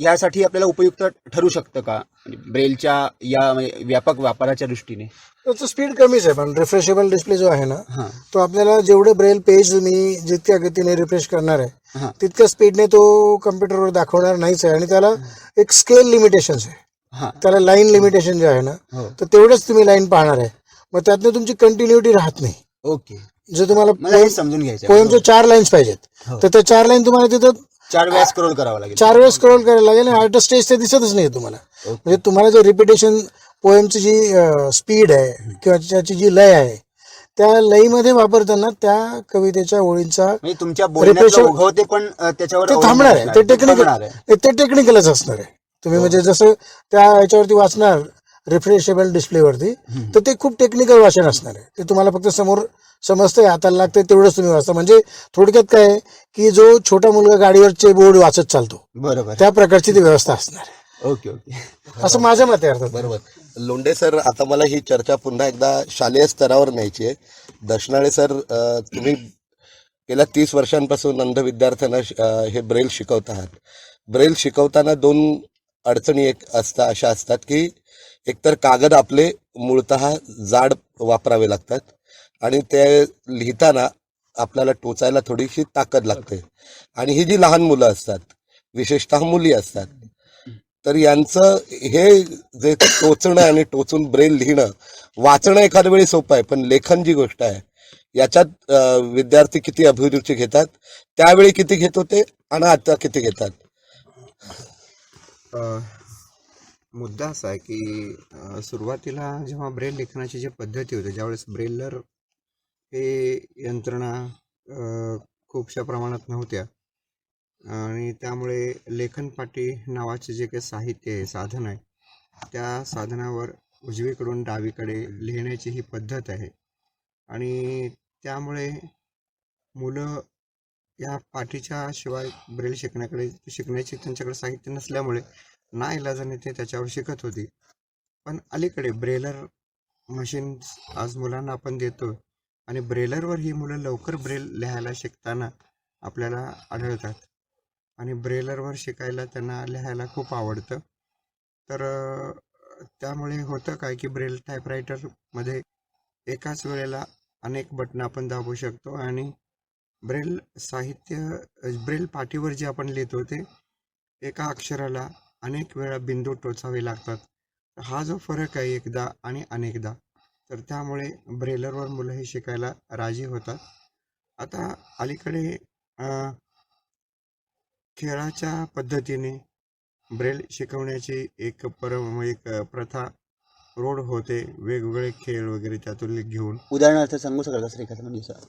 यासाठी आपल्याला उपयुक्त ठरू शकतं का ब्रेलच्या या व्यापक वापराच्या दृष्टीने? त्याचं स्पीड कमीच आहे, पण रिफ्रेशेबल डिस्प्ले जो आहे ना तो आपल्याला जेवढे ब्रेल पेज मी जितक्या गतीने रिफ्रेश करणार आहे तितक्या स्पीडने तो कम्प्युटरवर दाखवणार नाहीच आहे. आणि त्याला एक स्केल लिमिटेशन्स आहे, त्याला लाईन लिमिटेशन जे आहे ना, तर तेवढंच तुम्ही लाईन पाहणार आहे. मग त्यातनं तुमची कंटिन्युटी राहत नाही. ओके. जर तुम्हाला समजून घ्यायचं पोएमच्या 4 लाईन्स पाहिजेत तर त्या 4 लाईन तुम्हाला तिथं 4 वेळा स्क्रोल करावं लागेल. 4 वेळा स्क्रोल करायला लागेल आणि आर्ट स्टेज ते दिसतच नाही तुम्हाला. म्हणजे तुम्हाला जे रिपिटेशन पोएमची जी स्पीड आहे किंवा त्याची जी लय आहे त्या लयीमध्ये वापरताना त्या कवितेच्या ओळींचा तुमच्या बोलण्याचं ओघवते पण त्याच्यावर ते थांबणार आहे. ते टेक्निकलच असणार आहे. तुम्ही म्हणजे जसं त्या याच्यावरती वाचणार रिफ्रेशेबल डिस्प्लेवरती, तर ते खूप टेक्निकल वाचन असणार आहे. ते तुम्हाला फक्त समोर समजतंय, हाताला लागतंय तेवढंच तुम्ही वाचता. म्हणजे थोडक्यात काय आहे की जो छोटा मुलगा गाडीवरचे बोर्ड वाचत चालतो, बरोबर, त्या प्रकारची ती व्यवस्था असणार आहे. ओके ओके, असं माझ्या मते अर्थात. बरोबर. लोंढे सर, आता मला ही चर्चा पुन्हा एकदा शालेय स्तरावर न्यायची आहे. दर्शनाळे सर, तुम्ही गेल्या 30 वर्षांपासून अंध विद्यार्थ्यांना हे ब्रेल शिकवत आहात. ब्रेल शिकवताना 2 अडचणी अशा असतात की एकतर कागद आपले मूळतः जाड वापरावे लागतात आणि ते लिहिताना आपल्याला टोचायला थोडीशी ताकद लागते. आणि ही जी लहान मुलं असतात, विशेषतः मुली असतात, तर यांचं हे जे टोचणं आणि टोचून ब्रेल लिहिणं, वाचणं एखाद्या वेळी सोपं आहे, पण लेखन जी गोष्ट आहे याच्यात विद्यार्थी किती अभिरुची घेतात, त्यावेळी किती घेत होते आणि आता किती घेतात. मुद्दा असा आहे की सुरुवातीला जेव्हा ब्रेल लेखनाची जी पद्धती होती, ज्यावेळेस ब्रेलर हे यंत्रणा खूपशा प्रमाणात नव्हत्या आणि त्यामुळे लेखनपाटी नावाचे जे काही साहित्य आहे, साधन आहे, त्या साधनावर उजवीकडून डावीकडे लिहिण्याची ही पद्धत आहे. आणि त्यामुळे मुलं या पाटीच्या शिवाय ब्रेल शिकण्याची त्यांच्याकडे साहित्य नसल्यामुळे नाईलाजाने ते त्याच्यावर शिकत होती. पण अलीकडे ब्रेलर मशीन्स आज मुलांना आपण देतो आणि ब्रेलरवर ही मुलं लवकर ब्रेल लिहायला शिकताना आपल्याला आढळतात आणि ब्रेलरवर शिकायला त्यांना लिहायला खूप आवडतं. तर त्यामुळे होतं काय की ब्रेल टाईपरायटरमध्ये एकाच वेळेला अनेक बटणं आपण दाबू शकतो आणि ब्रेल पाटीवर जे आपण लिहितो ते एका अक्षराला अनेक वेळा बिंदू टोचावे लागतात. हा जो फरक आहे एकदा आणि अनेकदा, तर त्यामुळे ब्रेलरवर मुलं हे शिकायला राजी होतात. आता अलीकडे खेळाच्या पद्धतीने ब्रेल शिकवण्याची एक प्रथा रोड होते, वेगवेगळे खेळ वगैरे त्यातून घेऊन. उदाहरणार्थ सांगू शकाल का सर एखादं म्हणजे असं?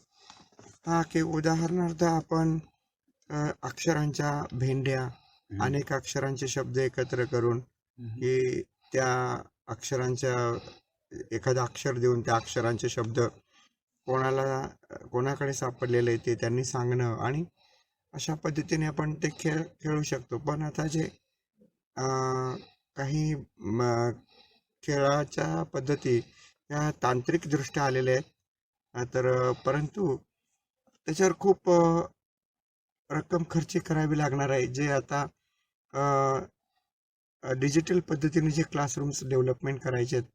हा की उदाहरणार्थ आपण अक्षरांच्या भेंड्या, अनेक अक्षरांचे शब्द एकत्र करून की त्या अक्षरांच्या एखादं अक्षर देऊन त्या अक्षरांचे शब्द कोणाकडे सापडलेले ते त्यांनी सांगणं आणि अशा पद्धतीने आपण ते खेळू शकतो. पण आता जे काही खेळाच्या पद्धती ह्या तांत्रिकदृष्ट्या आलेल्या आहेत, तर परंतु त्याच्यावर खूप रक्कम खर्च करावी लागणार आहे. जे आता डिजिटल पद्धतीने जे क्लासरूम्स डेव्हलपमेंट करायचे आहेत,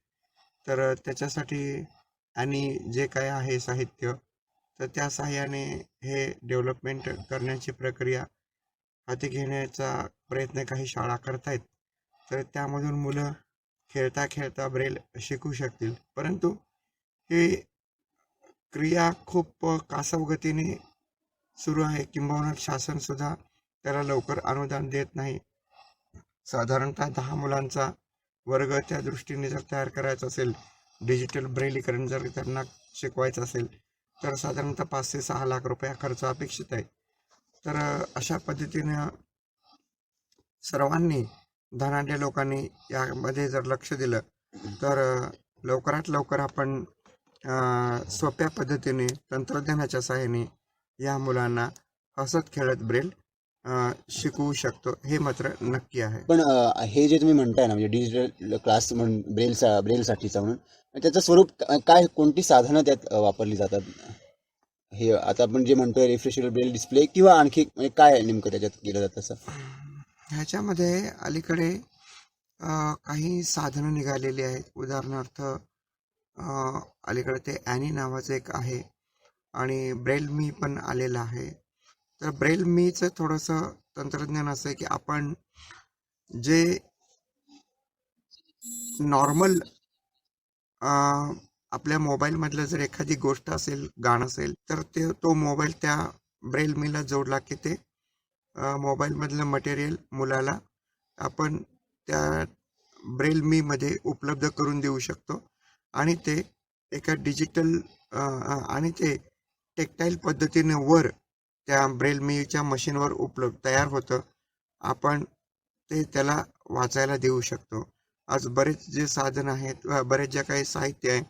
तर त्याच्यासाठी आणि जे काय आहे साहित्य, तर त्या साहाय्याने हे डेव्हलपमेंट करण्याची प्रक्रिया हाती घेण्याचा प्रयत्न काही शाळा करतायत. तर त्यामधून मुलं खेळता खेळता ब्रेल शिकू शकतील. परंतु ही क्रिया खूप कासव गतीने सुरू आहे, किंबहुना शासनसुद्धा त्याला लवकर अनुदान देत नाही. साधारणतः 10 मुलांचा वर्ग त्या दृष्टीने जर तयार करायचा असेल, डिजिटल ब्रेलीकरण जर त्यांना शिकवायचं असेल, तर साधारणतः 5 ते 6 लाख रुपये खर्च अपेक्षित आहे. तर अशा पद्धतीनं सर्वांनी, धनाढ्य लोकांनी यामध्ये जर लक्ष दिलं तर लवकरात लवकर आपण सोप्या पद्धतीने तंत्रज्ञानाच्या सहाय्याने या मुलांना हसत खेळत ब्रेल शिकवू शकतो, हे मात्र नक्की आहे. पण हे जे तुम्ही म्हणताय ना, म्हणजे डिजिटल क्लास म्हणून ब्रेलसाठीचा म्हणून, त्याचं स्वरूप काय, कोणती साधनं त्यात वापरली जातात? हे आता आपण जे म्हणतोय रिफ्रेशेबल ब्रेल डिस्प्ले किंवा आणखी म्हणजे काय नेमकं त्याच्यात केलं जातं असं? ह्याच्यामध्ये अलीकडे काही साधनं निघालेली आहेत. उदाहरणार्थ अलीकडे ते ॲनी नावाचं एक आहे आणि ब्रेल मी पण आलेलं आहे. तर ब्रेल मीचं थोडंसं तंत्रज्ञान असं आहे की आपण जे नॉर्मल आपल्या मोबाईलमधलं जर एखादी गोष्ट असेल, गाणं असेल, तर तो मोबाईल त्या ब्रेल मीला जोडला की ते मोबाईलमधलं मटेरियल मुलाला आपण त्या ब्रेल मीमध्ये उपलब्ध करून देऊ शकतो आणि ते एका डिजिटल आणि ते टेक्टाईल पद्धतीने वर त्या ब्रेल मीच्या मशीनवर तयार होतं. आपण ते त्याला वाचायला देऊ शकतो. आज बरेच जे साधन आहेत, बरेच ज्या काही साहित्य आहे,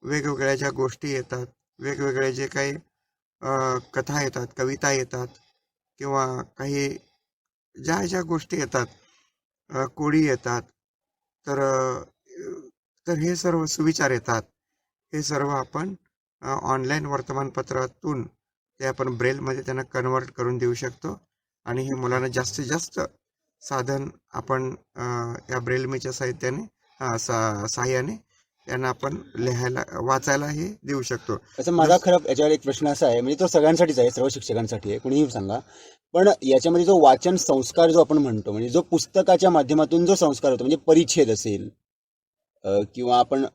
वेगवेगळ्या ज्या गोष्टी येतात, वेगवेगळे जे काही कथा येतात, कविता येतात किंवा काही ज्या गोष्टी येतात, कोडी येतात, तर हे सर्व सुविचार येतात, हे सर्व आपण ऑनलाईन वर्तमानपत्रातून ते आपण ब्रेलमध्ये त्यांना कन्वर्ट करून देऊ शकतो आणि हे मुलांना जास्तीत जास्त साधन आपण या ब्रेलमीच्या साहित्याने सहाय्याने त्यांना आपण लिहायला वाचायलाही देऊ शकतो. असं माझा खरं याच्यावर एक प्रश्न असा आहे, म्हणजे तो सगळ्यांसाठीच आहे, सर्व शिक्षकांसाठी आहे, कुणीही सांगा. पण याच्यामध्ये जो वाचन संस्कार जो आपण म्हणतो, म्हणजे जो पुस्तकाच्या माध्यमातून जो संस्कार होतो, म्हणजे परिच्छेद असेल किंवा आपण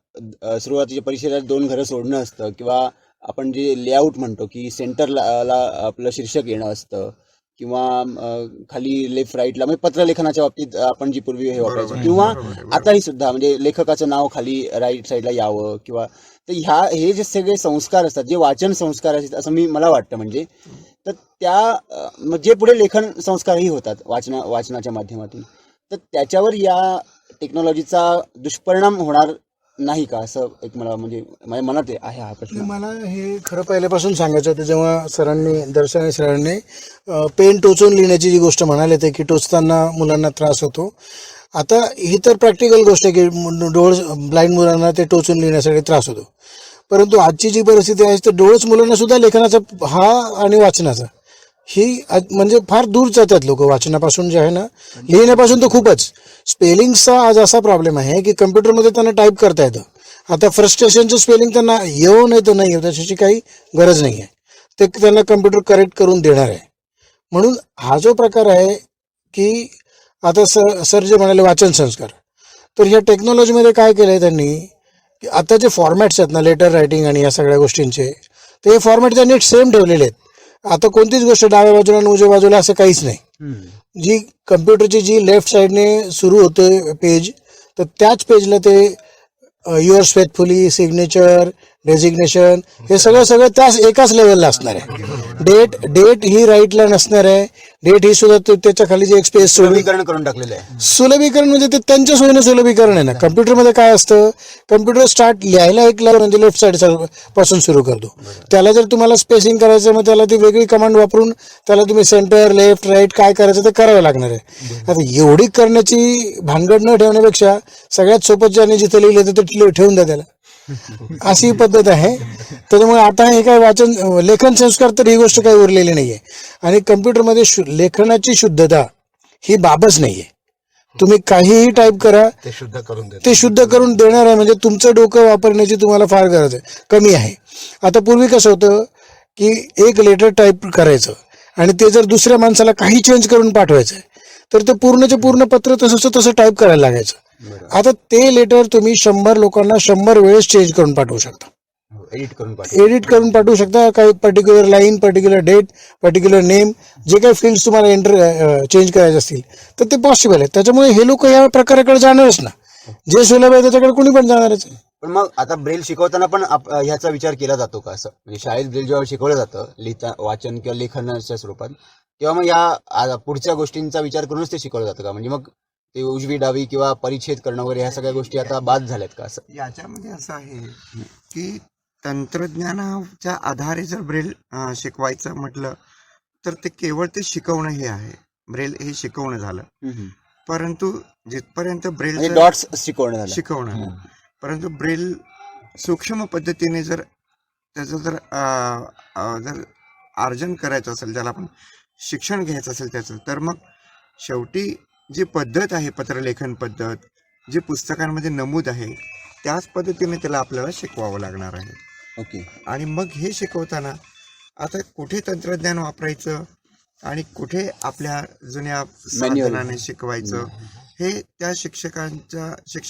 सुरुवातीच्या परिच्छेदात 2 घरं सोडणं असतं, किंवा आपण जे लेआउट म्हणतो की सेंटरला आपलं शीर्षक येणं असतं, किंवा खाली लेफ्ट राईटला, म्हणजे पत्रलेखनाच्या बाबतीत आपण जी पूर्वी हे वापरायचो, बरोबर, किंवा बरोबर आहे, आताही सुद्धा म्हणजे लेखकाचं नाव खाली राईट साईडला यावं, किंवा तर हे जे सगळे संस्कार असतात, जे वाचन संस्कार असतात असं मला वाटतं, म्हणजे तर जे पुढे लेखन संस्कारही होतात वाचनाच्या माध्यमातून, तर त्याच्यावर या टेक्नॉलॉजीचा दुष्परिणाम होणार नाही का, असं एक मला म्हणजे माझ्या मनात आहे हा प्रश्न. मला हे खरं पहिल्यापासून सांगायचं होतं, जेव्हा दर्शन सरांनी पेन टोचून लिहिण्याची जी गोष्ट म्हणाले ते की टोचताना मुलांना त्रास होतो. आता ही तर प्रॅक्टिकल गोष्ट आहे की ब्लाइंड मुलांना ते टोचून लिहिण्यासाठी त्रास होतो, परंतु आजची जी परिस्थिती आहे तर डोळच मुलांना सुद्धा लेखनाचा हा आणि वाचनाचा ही म्हणजे फार दूर जातात लोक वाचनापासून, जे आहे ना, लिहिण्यापासून तर खूपच. स्पेलिंगचा आज असा प्रॉब्लेम आहे की कम्प्युटरमध्ये त्यांना टाईप करता येतं. आता फ्रस्ट्रेशनचं स्पेलिंग त्यांना येऊ नाही तर नाही येऊ, त्याच्याची काही गरज नाही आहे, ते त्यांना कम्प्युटर करेक्ट करून देणार आहे. म्हणून हा जो प्रकार आहे की आता सर जे म्हणाले वाचन संस्कार, तर ह्या टेक्नॉलॉजीमध्ये काय केलं आहे त्यांनी की आता जे फॉर्मॅट्स आहेत ना, लेटर रायटिंग आणि या सगळ्या गोष्टींचे, तर हे फॉर्मॅट त्यांनी सेम ठेवलेले आहेत. आता कोणतीच गोष्ट डाव्या बाजूला आणि उजव्या बाजूला असं काहीच नाही. जी कम्प्युटरची जी लेफ्ट साईडने सुरू होते पेज, तर त्याच पेजला ते युअर्स फेथफुली, सिग्नेचर, डेझिग्नेशन, हे सगळं त्याच एकाच लेवलला असणार आहे. डेट ही राईटला नसणार आहे. डेट ही सुद्धा त्याच्या खाली जे एक स्पेस सुलभीकरण करून टाकलेलं आहे. सुलभीकरण म्हणजे ते त्यांच्या सोयीने सुलभीकरण आहे ना. कम्प्युटरमध्ये काय असतं, कम्प्युटर स्टार्ट लिहायला एक लाईन म्हणजे लेफ्ट साईड पासून सुरू करतो. त्याला जर तुम्हाला स्पेसिंग करायचं, मग त्याला ती वेगळी कमांड वापरून त्याला तुम्ही सेंटर, लेफ्ट, राईट काय करायचं ते करावं लागणार आहे. आता एवढी करण्याची भानगड न ठेवण्यापेक्षा सगळ्यात सोपं ज्याने जिथं लिहिलं ते ठेवून द्या त्याला, अशी पद्धत आहे. त्याच्यामुळे आता हे काय वाचन लेखन संस्कार तर ही गोष्ट काही उरलेली नाहीये. आणि कम्प्युटरमध्ये लेखनाची शुद्धता ही बाबच नाहीये. तुम्ही काहीही टाईप करा, ते शुद्ध करून देणार आहे. म्हणजे तुमचं डोकं वापरण्याची तुम्हाला फार गरज आहे, कमी आहे. आता पूर्वी कसं होतं की एक लेटर टाईप करायचं आणि ते जर दुसऱ्या माणसाला काही चेंज करून पाठवायचं तर ते पूर्णचे पूर्ण पत्र तसं टाईप करायला लागायचं. आता ते लेटर तुम्ही 100 लोकांना 100 वेळेस चेंज करून पाठवू शकता, एडिट करून पाठवू शकता. काही particular line, particular date, particular name, जे काही फील्ड्स तुम्हाला चेंज करायचे असतील तर ते पॉसिबल आहे. त्याच्यामुळे हे लोक या प्रकाराकडे जाणारच ना. जे सुलभ आहे त्याच्याकडे कोणी पण जाणारच. पण मग आता ब्रेल शिकवताना पण ह्याचा विचार केला जातो का, असं म्हणजे शाळेत ब्रेल जेव्हा शिकवलं जातं लिहिता वाचन किंवा लेखनाच्या स्वरूपात, तेव्हा मग या पुढच्या गोष्टींचा विचार करूनच ते शिकवलं जातं का, म्हणजे मग ते उजवी डावी किंवा परिच्छेद करणं वगैरे ह्या सगळ्या गोष्टी आता बाद झाल्यात का? असं याच्यामध्ये असं आहे की तंत्रज्ञानाच्या आधारे जर ब्रेल शिकवायचं म्हटलं तर ते केवळ ते शिकवणं हे आहे, ब्रेल हे शिकवणं झालं. परंतु जिथपर्यंत ब्रेल डॉट्स शिकवणं परंतु ब्रेल सूक्ष्म पद्धतीने जर त्याचं जर अर्जन करायचं असेल, ज्याला आपण शिक्षण घ्यायचं असेल त्याचं, तर मग शेवटी जी पद्धत आहे, पत्रलेखन पद्धत, जी पुस्तकांमध्ये नमूद आहे त्याच पद्धतीने त्याला आपल्याला शिकवावं लागणार आहे. ओके. आणि मग हे शिकवताना आता कुठे तंत्रज्ञान वापरायचं आणि कुठे आपल्या जुन्या साधनाने शिकवायचं, हे त्या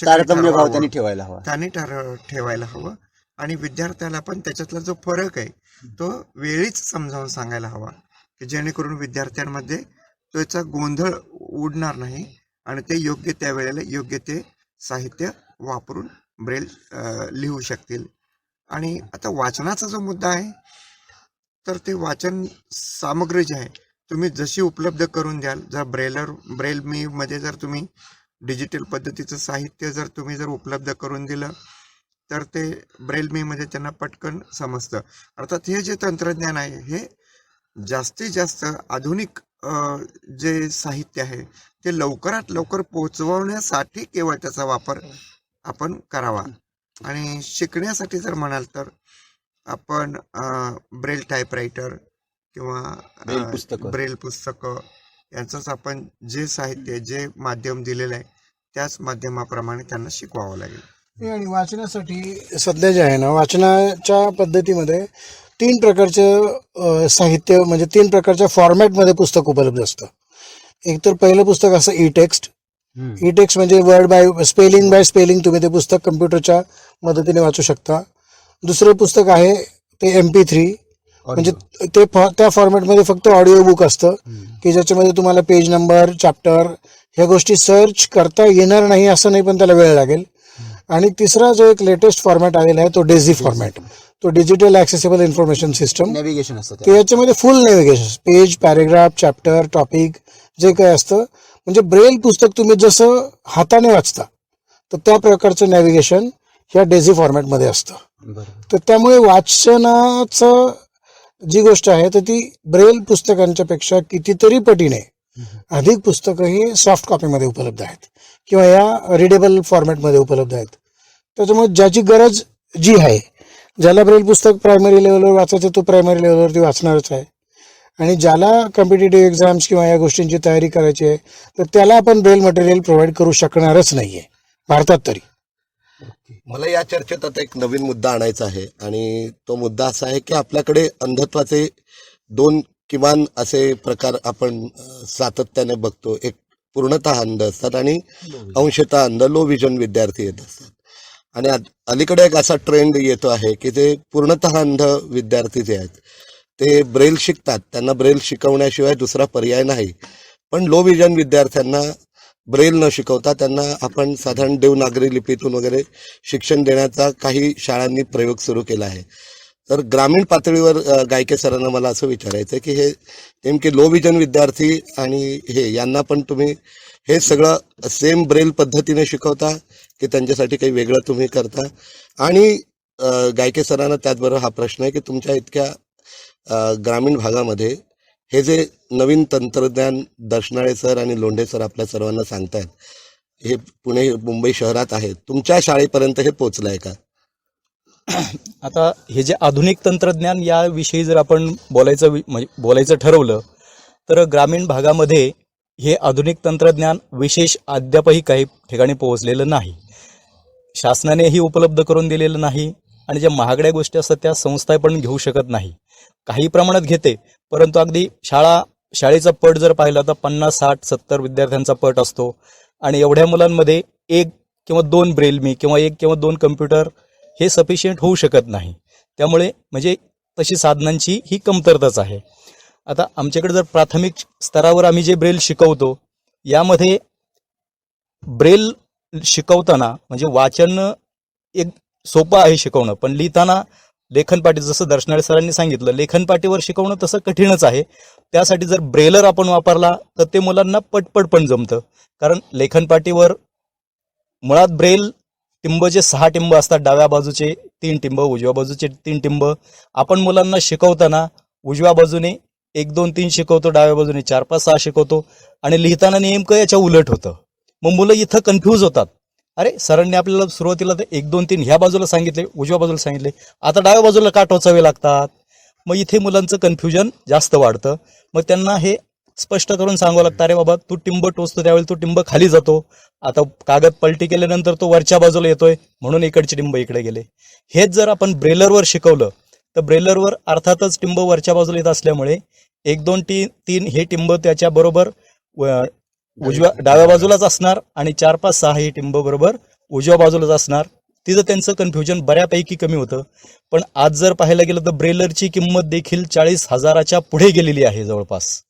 तारतम्यभाव त्यांनी ठेवायला हवं. आणि विद्यार्थ्याला पण त्याच्यातला जो फरक आहे तो वेळीच समजावून सांगायला हवा, की जेणेकरून विद्यार्थ्यांमध्ये त्याचा गोंधळ उडणार नाही आणि ते योग्य त्या वेळेला योग्य ते साहित्य वापरून ब्रेल लिहू शकतील. आणि आता वाचनाचा जो मुद्दा आहे तर ते वाचन सामग्री जी आहे तुम्ही जशी उपलब्ध करून द्याल, जर ब्रेल मी मध्ये जर तुम्ही डिजिटल पद्धतीचं साहित्य जर उपलब्ध करून दिलं तर ते ब्रेल मी मध्ये त्यांना पटकन समजतं. अर्थात हे जे तंत्रज्ञान आहे हे जास्तीत जास्त आधुनिक जे साहित्य आहे ते लवकरात लवकर पोहोचवण्यासाठी केवळ त्याचा वापर आपण करावा. आणि शिकण्यासाठी जर म्हणाल तर आपण ब्रेल टाईपरायटर किंवा ब्रेल पुस्तकं यांचंच आपण जे साहित्य, जे माध्यम दिलेलं आहे त्याच माध्यमाप्रमाणे त्यांना शिकवावं लागेल. आणि वाचण्यासाठी सध्या जे आहे ना, वाचनाच्या पद्धतीमध्ये 3 प्रकारचं साहित्य म्हणजे 3 प्रकारच्या फॉर्मॅटमध्ये पुस्तक उपलब्ध असतं. एक तर पहिलं पुस्तक असं ई टेक्स्ट. ई टेक्स्ट म्हणजे वर्ड बाय स्पेलिंग तुम्ही ते पुस्तक कम्प्युटरच्या मदतीने वाचू शकता. दुसरं पुस्तक आहे ते MP3 म्हणजे ते त्या फॉर्मॅटमध्ये फक्त ऑडिओ बुक असतं की ज्याच्यामध्ये तुम्हाला पेज नंबर, चॅप्टर ह्या गोष्टी सर्च करता येणार नाही असं नाही, पण त्याला वेळ लागेल. आणि तिसरा जो एक लेटेस्ट फॉर्मॅट आलेला आहे तो डेझी फॉर्मॅट, तो digital accessible information system. Navigation असतं की याच्यामध्ये फुल navigation, page, paragraph, chapter, topic जे काही असतं, म्हणजे ब्रेल पुस्तक तुम्ही जसं हाताने वाचता तर त्या प्रकारचं नॅव्हिगेशन ह्या डेझी फॉर्मॅटमध्ये असतं. तर त्यामुळे वाचनाचं जी गोष्ट आहे तर ती ब्रेल पुस्तकांच्या पेक्षा कितीतरी पटीने अधिक पुस्तकं ही सॉफ्ट कॉपीमध्ये उपलब्ध आहेत किंवा या रिडेबल फॉर्मॅटमध्ये उपलब्ध आहेत. त्याच्यामुळे ज्याची गरज जी आहे, ज्याला ब्रेल पुस्तक प्रायमरी लेवलवर वाचायचं तो प्रायमरी लेवलवरती वाचणारच आहे, आणि ज्याला कॉम्पिटिटिव्ह एक्झाम्स किंवा या गोष्टींची तयारी करायची आहे तर त्याला आपण ब्रेल मटेरियल प्रोव्हाइड करू शकणारच नाहीये भारतात तरी. मला या चर्चेत आता एक नवीन मुद्दा आणायचा आहे, आणि तो मुद्दा असा आहे की आपल्याकडे अंधत्वाचे 2 किमान असे प्रकार आपण सातत्याने बघतो. एक पूर्णतः अंध असतात आणि अंशतः अंध लो विजन विद्यार्थी येत असतात. आणि अलीकडे एक असा ट्रेंड येतो आहे की ते पूर्णतः अंध विद्यार्थी जे आहेत ते ब्रेल शिकतात, त्यांना ब्रेल शिकवण्याशिवाय दुसरा पर्याय नाही. पण लो विजन विद्यार्थ्यांना ब्रेल न शिकवता त्यांना आपण साधारण देवनागरी लिपीतून वगैरे शिक्षण देण्याचा काही शाळांनी प्रयोग सुरू केला आहे. तर ग्रामीण पातळीवर गायके सरांना मला असं विचारायचं आहे की हे नेमके लो विजन विद्यार्थी आणि हे यांना पण तुम्ही हे सगळं सेम ब्रेल पद्धतीने शिकवता की त्यांच्यासाठी काही वेगळं तुम्ही करता? आणि गायके सरांना त्याचबरोबर हा प्रश्न आहे की तुमच्या इतक्या ग्रामीण भागामध्ये हे जे नवीन तंत्रज्ञान दर्शनाळे सर आणि लोंढे सर आपल्या सर्वांना सांगतायत, हे पुणे मुंबई शहरात आहे, तुमच्या शाळेपर्यंत हे पोचलंय का? आता हे जे आधुनिक तंत्रज्ञान याविषयी जर आपण बोलायचं ठरवलं तर ग्रामीण भागामध्ये हे आधुनिक तंत्रज्ञान विशेष अद्यापही काही ठिकाणी पोहोचलेलं नाही. शासनानेही उपलब्ध करून दिलेलं नाही, आणि ज्या महागड्या गोष्टी असतात त्या संस्था पण घेऊ शकत नाही. काही प्रमाणात घेते, परंतु अगदी शाळेचा पट जर पाहिला तर 50, 60, 70 विद्यार्थ्यांचा पट असतो, आणि एवढ्या मुलांमध्ये 1 किंवा 2 ब्रेलमी किंवा 1 किंवा 2 कम्प्युटर हे सफिशियंट होऊ शकत नाही. त्यामुळे म्हणजे तशी साधनांची ही कमतरताच आहे. आता आमच्याकडे जर प्राथमिक स्तरावर आम्ही जे ब्रेल शिकवतो यामध्ये ब्रेल शिकवताना म्हणजे वाचन एक सोपं आहे शिकवणं, पण लिहिताना लेखनपाटी, जसं दर्शनाळे सरांनी सांगितलं, लेखनपाटीवर शिकवणं तसं कठीणच आहे. त्यासाठी जर ब्रेलर आपण वापरला तर ते मुलांना पटपट पण जमतं, कारण लेखनपाटीवर मुळात ब्रेल टिंब जे 6 टिंब असतात, डाव्या बाजूचे 3 टिंब, उजव्या बाजूचे 3 टिंब, आपण मुलांना शिकवताना उजव्या बाजूने 1, 2, 3 शिकवतो, डाव्या बाजूने 4, 5, 6 शिकवतो, आणि लिहिताना नेमकं याच्या उलट होतं. मग मुलं इथं कन्फ्यूज होतात. अरे सरांनी आपल्याला सुरुवातीला तर 1, 2, 3 ह्या बाजूला सांगितले, उजव्या बाजूला सांगितले, आता डाव्या बाजूला का टोचावे लागतात? मग इथे मुलांचं कन्फ्युजन जास्त वाढतं. मग त्यांना हे स्पष्ट करून सांगावं लागतं, अरे बाबा तू टिंब टोचतो त्यावेळी तो टिंब खाली जातो, आता कागद पलटी केल्यानंतर तो वरच्या बाजूला येतोय म्हणून इकडचे टिंब इकडे गेले. हेच जर आपण ब्रेलरवर शिकवलं तर ब्रेलरवर अर्थातच टिंब वरच्या बाजूला येत असल्यामुळे 1, 2, 3 हे टिंब त्याच्या बरोबर डाव्या बाजूलाच असणार, आणि 4, 5, 6 हे टिंब बरोबर उजव्या बाजूलाच असणार. तिथं त्यांचं कन्फ्युजन बऱ्यापैकी कमी होतं. पण आज जर पाहायला गेलं तर ब्रेलरची किंमत देखील 40,000च्या पुढे गेलेली आहे जवळपास.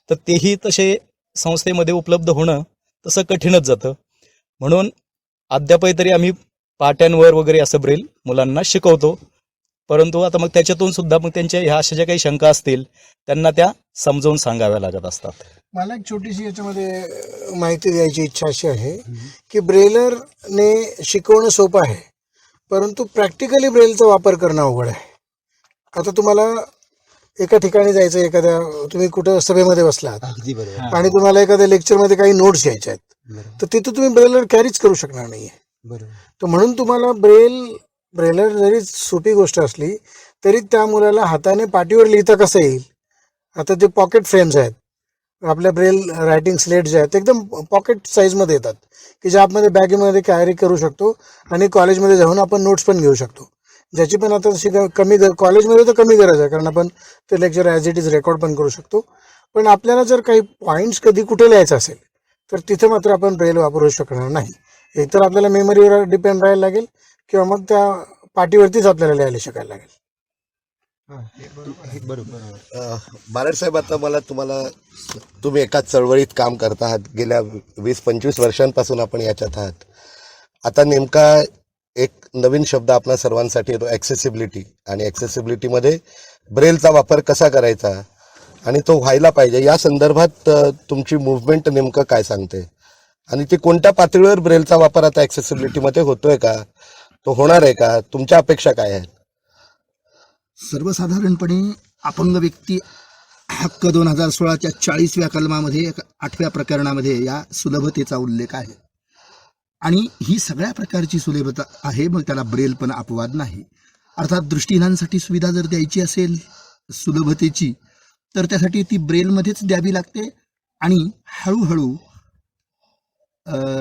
तर तेही तसे संस्थेमध्ये उपलब्ध होणं तसं कठीणच जातं. म्हणून अद्यापही तरी आम्ही पाट्यांवर वगैरे असं ब्रेल मुलांना शिकवतो, परंतु आता मग त्याच्यातून सुद्धा मग त्यांच्या ह्या अशा ज्या काही शंका असतील त्यांना त्या समजावून सांगाव्या लागत असतात. मला एक छोटीशी याच्यामध्ये माहिती द्यायची इच्छा अशी आहे की ब्रेलरने शिकवणं सोपं आहे, परंतु प्रॅक्टिकली ब्रेलचा वापर करणं अवघड आहे. आता तुम्हाला एका ठिकाणी जायचं, एखाद्या तुम्ही कुठं सभेमध्ये बसलात अगदी बरोबर. आणि तुम्हाला एखाद्या लेक्चरमध्ये काही नोट्स घ्यायच्या आहेत, तर तिथं तुम्ही ब्रेलर कॅरीच करू शकणार नाहीये. बरोबर. तर म्हणून तुम्हाला ब्रेलर जरी सोपी गोष्ट असली तरी त्या मुलाला हाताने पाटीवर लिहिता कसं येईल? आता जे पॉकेट फ्रेम्स आहेत, आपल्या ब्रेल रायटिंग स्लेट जे आहेत एकदम पॉकेट साईजमध्ये येतात की ज्या आपमध्ये बॅगेमध्ये कॅरी करू शकतो आणि कॉलेजमध्ये जाऊन आपण नोट्स पण घेऊ शकतो, ज्याची पण आता कमी कॉलेजमध्ये तर कमी गरज आहे कारण आपण ते lecture as it is record पण करू शकतो. पण आपल्याला जर काही पॉईंट्स कधी कुठे लिहायचं असेल तर तिथे मात्र आपण ब्रेल वापरू शकणार नाही. एकतर आपल्याला मेमरीवर डिपेंड राहायला लागेल किंवा मग त्या पाटीवरतीच आपल्याला लिहायला शिकायला लागेल. बारड साहेब, आता मला तुम्ही एका चळवळीत काम करत आहात, गेल्या 20-25 वर्षांपासून आपण याच्यात आहात. आता नेमका एक नवीन शब्द आपल्या सर्वांसाठी येतो, ॲक्सेसिबिलिटी. आणि ॲक्सेसिबिलिटीमध्ये ब्रेलचा वापर कसा करायचा आणि तो व्हायला पाहिजे या संदर्भात तुमची मूव्हमेंट नेमकं काय सांगते आणि ते कोणत्या पातळीवर ब्रेलचा वापर आता ॲक्सेसिबिलिटीमध्ये होतोय का, तो होणार आहे का, तुमच्या अपेक्षा काय आहेत? सर्वसाधारणपणे अपंग व्यक्ती हक्क 2016च्या 40व्या कलमामध्ये 8व्या प्रकरणामध्ये या सुलभतेचा उल्लेख आहे आणि ही सगळ्या प्रकारची सुलभता आहे. मग त्याला ब्रेल पण अपवाद नाही. अर्थात दृष्टीहीनांसाठी सुविधा जर द्यायची असेल सुलभतेची तर त्यासाठी ती ब्रेलमध्येच द्यावी लागते आणि हळूहळू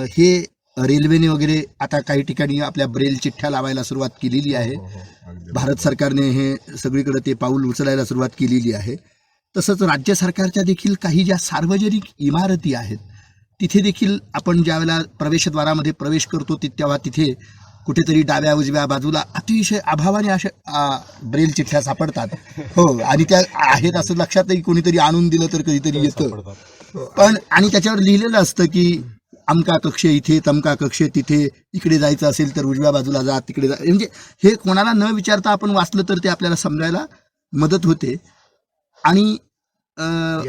हे रेल्वेने वगैरे आता काही ठिकाणी आपल्या ब्रेल चिठ्ठ्या लावायला सुरुवात केलेली आहे. भारत सरकारने हे सगळीकडे ते पाऊल उचलायला सुरुवात केलेली आहे. तसंच राज्य सरकारच्या देखील काही ज्या सार्वजनिक इमारती आहेत तिथे देखील आपण ज्यावेळेला प्रवेशद्वारामध्ये प्रवेश करतो तेव्हा तिथे कुठेतरी डाव्या उजव्या बाजूला अतिशय अभावाने अशा ब्रेल चिठ्ठ्या सापडतात. हो, आणि त्या आहेत असं लक्षातही कोणीतरी आणून दिलं तर कधीतरी येतं. पण आणि त्याच्यावर लिहिलेलं असतं की अमका कक्ष इथे, तमका कक्ष तिथे, इकडे जायचं असेल तर उजव्या बाजूला जा, तिकडे जा. म्हणजे हे कोणाला न विचारता आपण वाचलं तर ते आपल्याला समजायला मदत होते आणि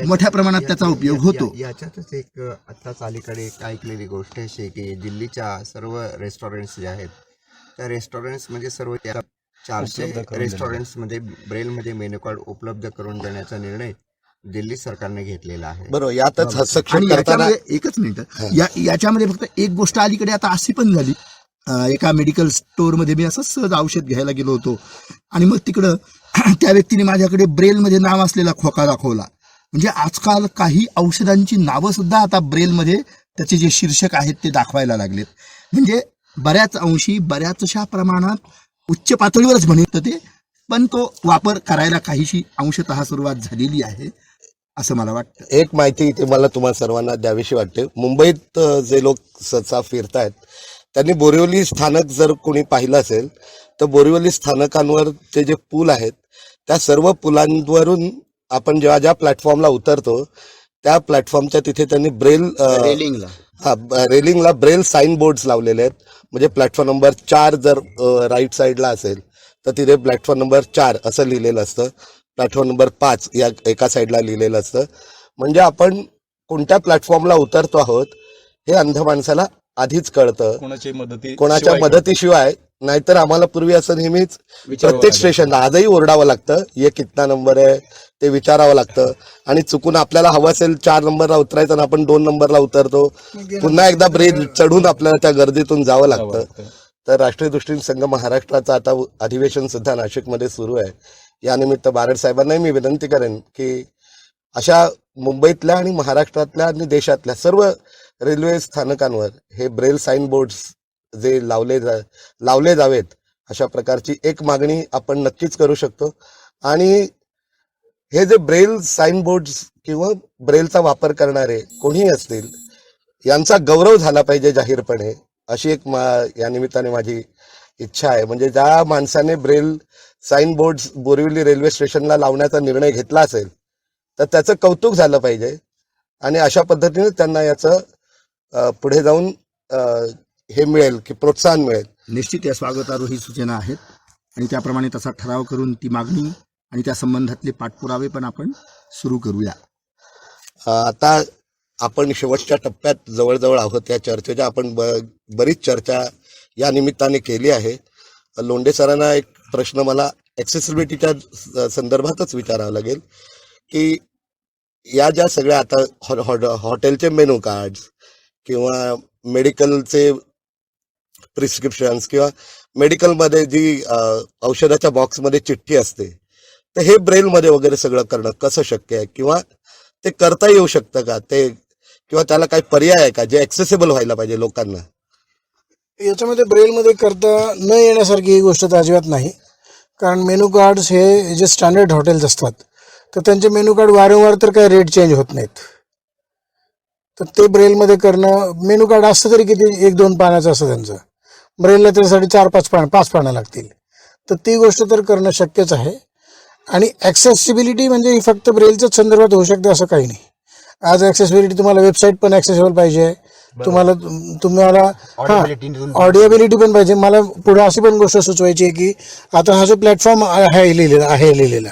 मोठ्या प्रमाणात त्याचा उपयोग होतो. याच्यातच एक आत्ताच अलीकडे एक ऐकलेली गोष्ट अशी आहे की दिल्लीच्या सर्व रेस्टॉरंट्स जे आहेत त्या रेस्टॉरंट्स म्हणजे सर्व 400 रेस्टॉरंट्समध्ये ब्रेलमध्ये मेनू कार्ड उपलब्ध करून देण्याचा निर्णय दिल्ली सरकारने घेतलेला आहे. बरोबर, यातच हस्तक्षेप आणि करताना याच्यामध्ये एकच मिनिट, याच्यामध्ये फक्त एक गोष्ट अलीकडे आता अशी पण झाली, एका मेडिकल स्टोअरमध्ये मी असंच सहज औषध घ्यायला गेलो होतो आणि मग तिकडं त्या व्यक्तीने माझ्याकडे ब्रेलमध्ये नाव असलेला खोका दाखवला. म्हणजे आजकाल काही औषधांची नावं सुद्धा आता ब्रेलमध्ये त्याचे जे शीर्षक आहेत ते दाखवायला लागलेत. म्हणजे बऱ्याच अंशी बऱ्याचशा प्रमाणात उच्च पातळीवरच म्हणत ते, पण तो वापर करायला काहीशी अंशतः सुरुवात झालेली आहे असं मला वाटतं. एक माहिती इथे मला तुम्हाला सर्वांना द्यावीशी वाटते. मुंबईत जे लोक सहसा फिरतायत त्यांनी बोरिवली स्थानक जर कोणी पाहिलं असेल तर बोरिवली स्थानकांवर ते जे पूल आहेत त्या सर्व पुलांवरून आपण जेव्हा ज्या प्लॅटफॉर्मला उतरतो त्या प्लॅटफॉर्मच्या तिथे त्यांनी रेलिंगला ब्रेल साईन बोर्ड्स लावलेले आहेत. म्हणजे प्लॅटफॉर्म नंबर 4 जर राईट साईडला असेल तर तिथे प्लॅटफॉर्म नंबर 4 असं लिहिलेलं असतं, प्लॅटफॉर्म नंबर 5 या एका साईडला लिहिलेलं असतं. म्हणजे आपण कोणत्या प्लॅटफॉर्मला उतरतो आहोत हे अंध माणसाला आधीच कळतं, कोणाच्या मदतीशिवाय. नाहीतर आम्हाला पूर्वी असं नेहमीच प्रत्येक स्टेशनला आजही ओरडावं लागतं, ये कितना नंबर आहे ते विचारावं लागतं आणि चुकून आपल्याला हवं असेल 4 नंबरला उतरायचं आणि आपण 2 नंबरला उतरतो, पुन्हा एकदा ब्रेल चढून आपल्याला त्या गर्दीतून जावं लागतं. तर राष्ट्रीय दृष्टीने संघ महाराष्ट्राचं आता अधिवेशन सुद्धा नाशिकमध्ये सुरू आहे. यानिमित्त बारड साहेबांनाही मी विनंती करेन की अशा मुंबईतल्या आणि महाराष्ट्रातल्या आणि देशातल्या सर्व रेल्वे स्थानकांवर हे ब्रेल साईन बोर्ड्स जे लावले जावेत अशा प्रकारची एक मागणी आपण नक्कीच करू शकतो. आणि हे जे ब्रेल साईन बोर्ड्स किंवा ब्रेलचा वापर करणारे कोणीही असतील यांचा गौरव झाला पाहिजे जाहीरपणे, अशी एक या निमित्ताने माझी इच्छा आहे. म्हणजे ज्या माणसाने braille sign boards Borivali railway स्टेशनला लावण्याचा निर्णय घेतला असेल तर त्याचं कौतुक झालं पाहिजे आणि अशा पद्धतीने त्यांना याचं पुढे जाऊन हे मिळेल की प्रोत्साहन मिळेल. निश्चित या स्वागतार्ह सूचना आहेत आणि त्याप्रमाणे तसा ठराव करून ती मागणी आणि त्या संबंधातले पाठपुरावे पण आपण सुरू करूया. आता आपण शेवटच्या टप्प्यात जवळजवळ आहोत या चर्चेच्या. आपण बरीच चर्चा या निमित्ताने केली आहे. लोंढे सरांना एक प्रश्न मला ॲक्सेसिबिलिटीच्या संदर्भातच विचारावा लागेल की या ज्या सगळ्या आता हॉटेलचे मेनू कार्ड्स किंवा मेडिकलचे प्रिस्क्रिप्शन्स किंवा मेडिकलमध्ये जी औषधाच्या बॉक्समध्ये चिठ्ठी असते तर हे ब्रेलमध्ये वगैरे सगळं करणं कसं शक्य आहे किंवा ते करता येऊ शकतं का ते, किंवा त्याला काही पर्याय आहे का जे ऍक्सेसिबल व्हायला पाहिजे लोकांना? याच्यामध्ये ब्रेलमध्ये करता न येण्यासारखी ही गोष्ट तर अजिबात नाही. कारण मेनू कार्ड्स हे जे स्टँडर्ड हॉटेल्स असतात तर त्यांचे मेनू कार्ड वारंवार तर काही रेट चेंज होत नाहीत. तर ते ब्रेलमध्ये करणं, मेनू कार्ड असतं तरी किती 1-2 पानाचं असतं त्यांचं, ब्रेलला त्याच्यासाठी 4-5 पानं लागतील. तर ती गोष्ट तर करणं शक्यच आहे. आणि ॲक्सेसिबिलिटी म्हणजे ही फक्त ब्रेलच्याच संदर्भात होऊ शकते असं काही नाही. आज ॲक्सेसिबिलिटी तुम्हाला वेबसाईट पण ॲक्सेसिबल पाहिजे, तुम्हाला ऑडिओबिलिटी पण पाहिजे. मला पुढे अशी पण गोष्ट सुचवायची आहे की आता हा जो प्लॅटफॉर्म आहे लिहिलेला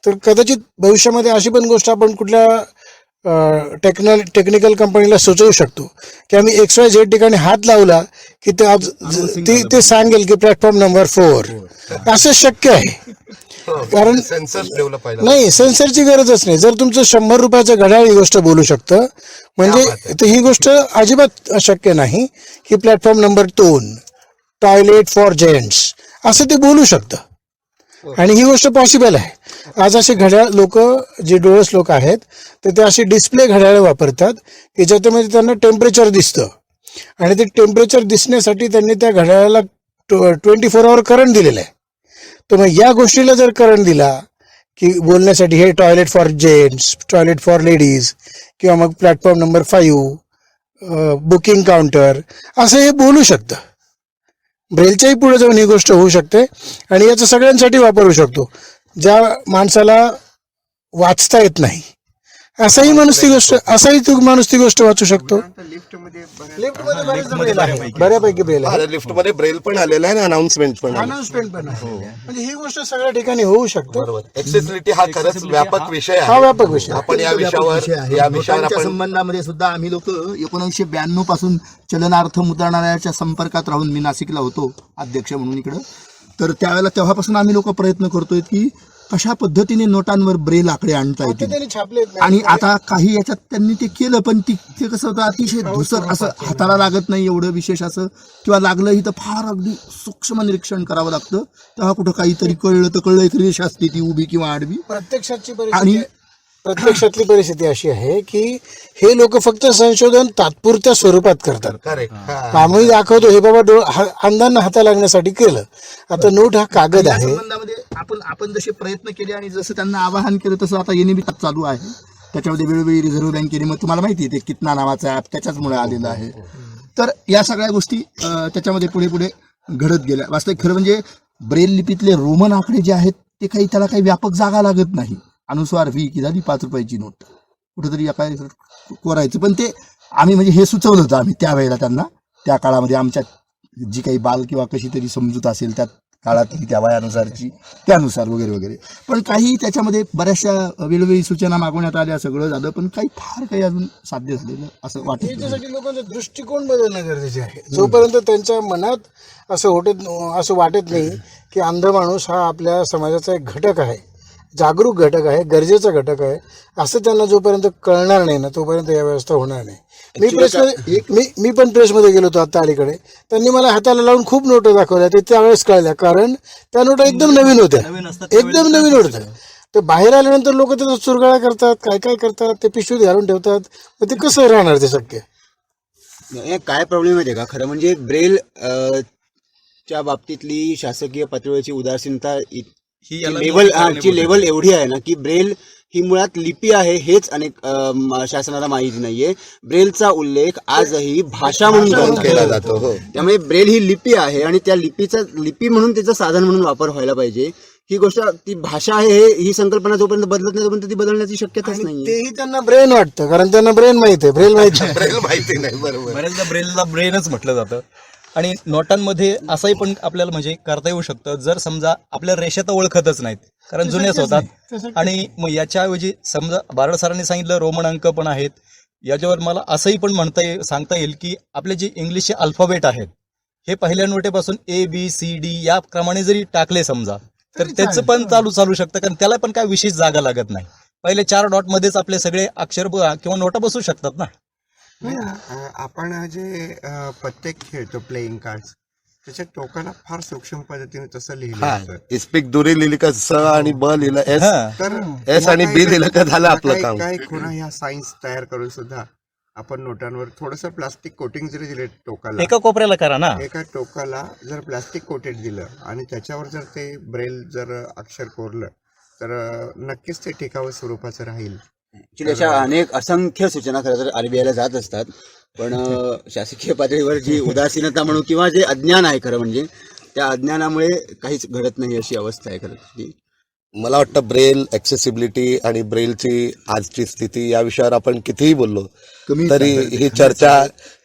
तर कदाचित भविष्यामध्ये अशी पण गोष्ट आपण कुठल्या टेक्निकल कंपनीला सुचवू शकतो की आम्ही XYZ ठिकाणी हात लावला की ते आज ते सांगेल की प्लॅटफॉर्म नंबर 4. असं शक्य आहे. कारण सेन्सर्स डेव्हलप व्हायला नाही, सेन्सरची गरजच नाही. जर तुमचं 100 रुपयाचं घड्याळ ही गोष्ट बोलू शकतं म्हणजे तर ही गोष्ट अजिबात अशक्य नाही की platform number 2 toilet for gents असं ते बोलू शकतं. आणि ही गोष्ट पॉसिबल आहे. आज असे घड्याळ लोक, जे डोळस लोक आहेत तर ते अशी डिस्प्ले घड्याळ वापरतात की ज्याच्यामध्ये त्यांना टेम्परेचर दिसतं. आणि ते टेम्परेचर दिसण्यासाठी त्यांनी त्या घड्याळाला 24 आवर करंट दिलेलं आहे. तर मग या गोष्टीला जर करंट दिला की बोलण्यासाठी हे toilet for gents, toilet for ladies, किंवा मग प्लॅटफॉर्म नंबर 5 बुकिंग काउंटर असं हे बोलू शकतं. ब्रेलच्याही पुढे जाऊन ही गोष्ट होऊ शकते. आणि याचा सगळ्यांसाठी वापर होऊ शकतो. ज्या माणसाला वाचता येत नाही असाही माणूस ती गोष्ट वाचू शकतो. लिफ्टमध्ये बऱ्यापैकी ब्रेल आहे. लिफ्टमध्ये ब्रेल पण आलेला आहे आणि अनाउन्समेंट पण आहे. अनाउन्समेंट पण आहे. म्हणजे ही गोष्ट सगळ्या ठिकाणी होऊ शकते. ऍक्सेसिबिलिटी हा खरंच व्यापक विषय हा आहे. व्यापक विषय आहे. आपण या विषयावर नोटांच्या आपण संबंधामध्ये सुद्धा आम्ही लोक 1992 पासून चलनार्थ मुद्रणालयाच्या संपर्कात राहून, मी नाशिकला होतो अध्यक्ष म्हणून इकडं, तर तेव्हापासून आम्ही लोक प्रयत्न करतोय की कशा पद्धतीने नोटांवर ब्रेल आकडे आणता ते येतील. त्यांनी छापले आणि आता काही याच्यात त्यांनी ते केलं, पण ते कसं होतं, अतिशय धुसर असं हाताला लागत नाही एवढं विशेष असं, किंवा लागलंही तर फार अगदी सूक्ष्म निरीक्षण करावं लागतं. तेव्हा कुठं काहीतरी कळलं तर कळलं, एक रेष असते ती उभी किंवा आडवी. प्रत्यक्षातली परिस्थिती अशी आहे की हे लोक फक्त संशोधन तात्पुरत्या स्वरूपात करतात. करेक्ट. आम्ही दाखवतो हे बाबा अंधांना हाता लागण्यासाठी केलं. आता नोट हा कागद या आहे. संबंधामध्ये आपण जसे प्रयत्न केले आणि जसं त्यांना आवाहन केलं तसं आता NAB चालू आहे. त्याच्यामध्ये वेळोवेळी रिझर्व्ह बँकेने, मग तुम्हाला माहिती आहे ते कितना नावाचा ऍप त्याच्याचमुळे आलेलं आहे. तर या सगळ्या गोष्टी त्याच्यामध्ये पुढे पुढे घडत गेल्या. वास्तविक खरं म्हणजे ब्रेल लिपीतले रोमन आकडे जे आहेत ते त्याला काही व्यापक जागा लागत नाही. अनुस्वार V की झाली 5 रुपयाची नोट, कुठेतरी काय कोरायचं. पण ते आम्ही म्हणजे हे सुचवलं होतं आम्ही त्यावेळेला त्यांना, त्या काळामध्ये आमच्या जी काही बाल किंवा कशी तरी समजूत असेल त्या काळातली, त्या वयानुसारची, त्यानुसार वगैरे वगैरे. पण काही त्याच्यामध्ये बऱ्याचशा वेळोवेळी सूचना मागवण्यात आल्या, सगळं झालं, पण फार काही अजून साध्य झालेलं असं वाटत नाही. याच्यासाठी लोकांचा दृष्टिकोन बदलणं गरजेचे आहे. जोपर्यंत त्यांच्या मनात असं वाटत नाही की अंध माणूस हा आपल्या समाजाचा एक घटक आहे, जागरूक घटक आहे, गरजेचा घटक आहे, असं त्यांना जोपर्यंत कळणार नाही ना तोपर्यंत या व्यवस्था होणार नाही. मी पण प्रेसमध्ये गेलो होतो आता अलीकडे. त्यांनी मला हाताला लावून खूप नोटा दाखवल्या, ते त्यावेळेस कळल्या, कारण त्या नोटा एकदम नवीन होत्या, एकदम नवीन होत्या. तर बाहेर आल्यानंतर लोक त्याचा चुरगाळा करतात, काय करतात, ते पिशवीत घालून ठेवतात. मग ते कसं राहणार ते शक्य? काय प्रॉब्लेम आहे का, खरं म्हणजे ब्रेल च्या बाबतीतली शासकीय पातळीवरची उदासीनता लेवल एवढी आहे ना की ब्रेल ही मुळात लिपी आहे हेच अनेक शासनाला माहिती नाहीये. ब्रेलचा उल्लेख आजही भाषा म्हणून केला जातो. त्यामुळे ब्रेल ही लिपी आहे आणि त्या लिपी म्हणून त्याचं साधन म्हणून वापर व्हायला पाहिजे. ही गोष्ट, ती भाषा आहे ही संकल्पना जोपर्यंत बदलत नाही तोपर्यंत ती बदलण्याची शक्यताच नाही. तेही त्यांना ब्रेन वाटतं, कारण त्यांना ब्रेन माहिती आहे, ब्रेल माहिती नाही. बरोबर. बऱ्याचदा ब्रेलला ब्रेनच म्हटलं जातं. आणि नोटांमध्ये असंही पण आपल्याला म्हणजे करता येऊ शकतं, जर समजा आपल्या रेषा तर ओळखतच नाहीत कारण जुन्याच होतात, आणि मग याच्याऐवजी समजा बारड सरांनी सांगितलं रोमन अंक पण आहेत, याच्यावर मला असंही पण सांगता येईल की आपले जे इंग्लिशचे अल्फाबेट आहेत हे पहिल्या नोटेपासून ABCD या क्रमाने जरी टाकले समजा तर त्याचं पण चालू शकतं, कारण त्याला पण काय विशेष जागा लागत नाही. पहिले 4 डॉटमध्येच आपले सगळे अक्षर किंवा नोटा बसू शकतात ना. आपण जे पत्ते खेळतो, प्लेइंग कार्ड्स, त्याच्या टोकाला फार सूक्ष्म पद्धतीने तसं लिहिलं हा असतं. इस्पिक दुरी लिहिली का स आणि ब लिहिलं एस हा. तर एस आणि बी लिहिलं का झालं आपलं काम. काय खुणा ह्या सायन्स तयार करून सुद्धा आपण नोटांवर थोडंसं प्लास्टिक कोटिंग जरी दिले टोकाला, एका कोपऱ्याला करा ना. एका टोकाला जर प्लास्टिक कोटेड दिलं आणि त्याच्यावर जर ते ब्रेल जर अक्षर कोरलं तर नक्कीच ते टिकाऊ स्वरूपाचं राहील. ऍक्च्युली अशा अनेक असंख्य सूचना खरं तर आरबीआयला जात असतात, पण शासकीय पातळीवर जी उदासीनता म्हणू किंवा जे अज्ञान आहे खरं म्हणजे, त्या अज्ञानामुळे काहीच घडत नाही अशी अवस्था आहे खरं ती. मला वाटतं ब्रेल ऍक्सेसिबिलिटी आणि ब्रेलची आजची स्थिती या विषयावर आपण कितीही बोललो कमी तरी ही चर्चा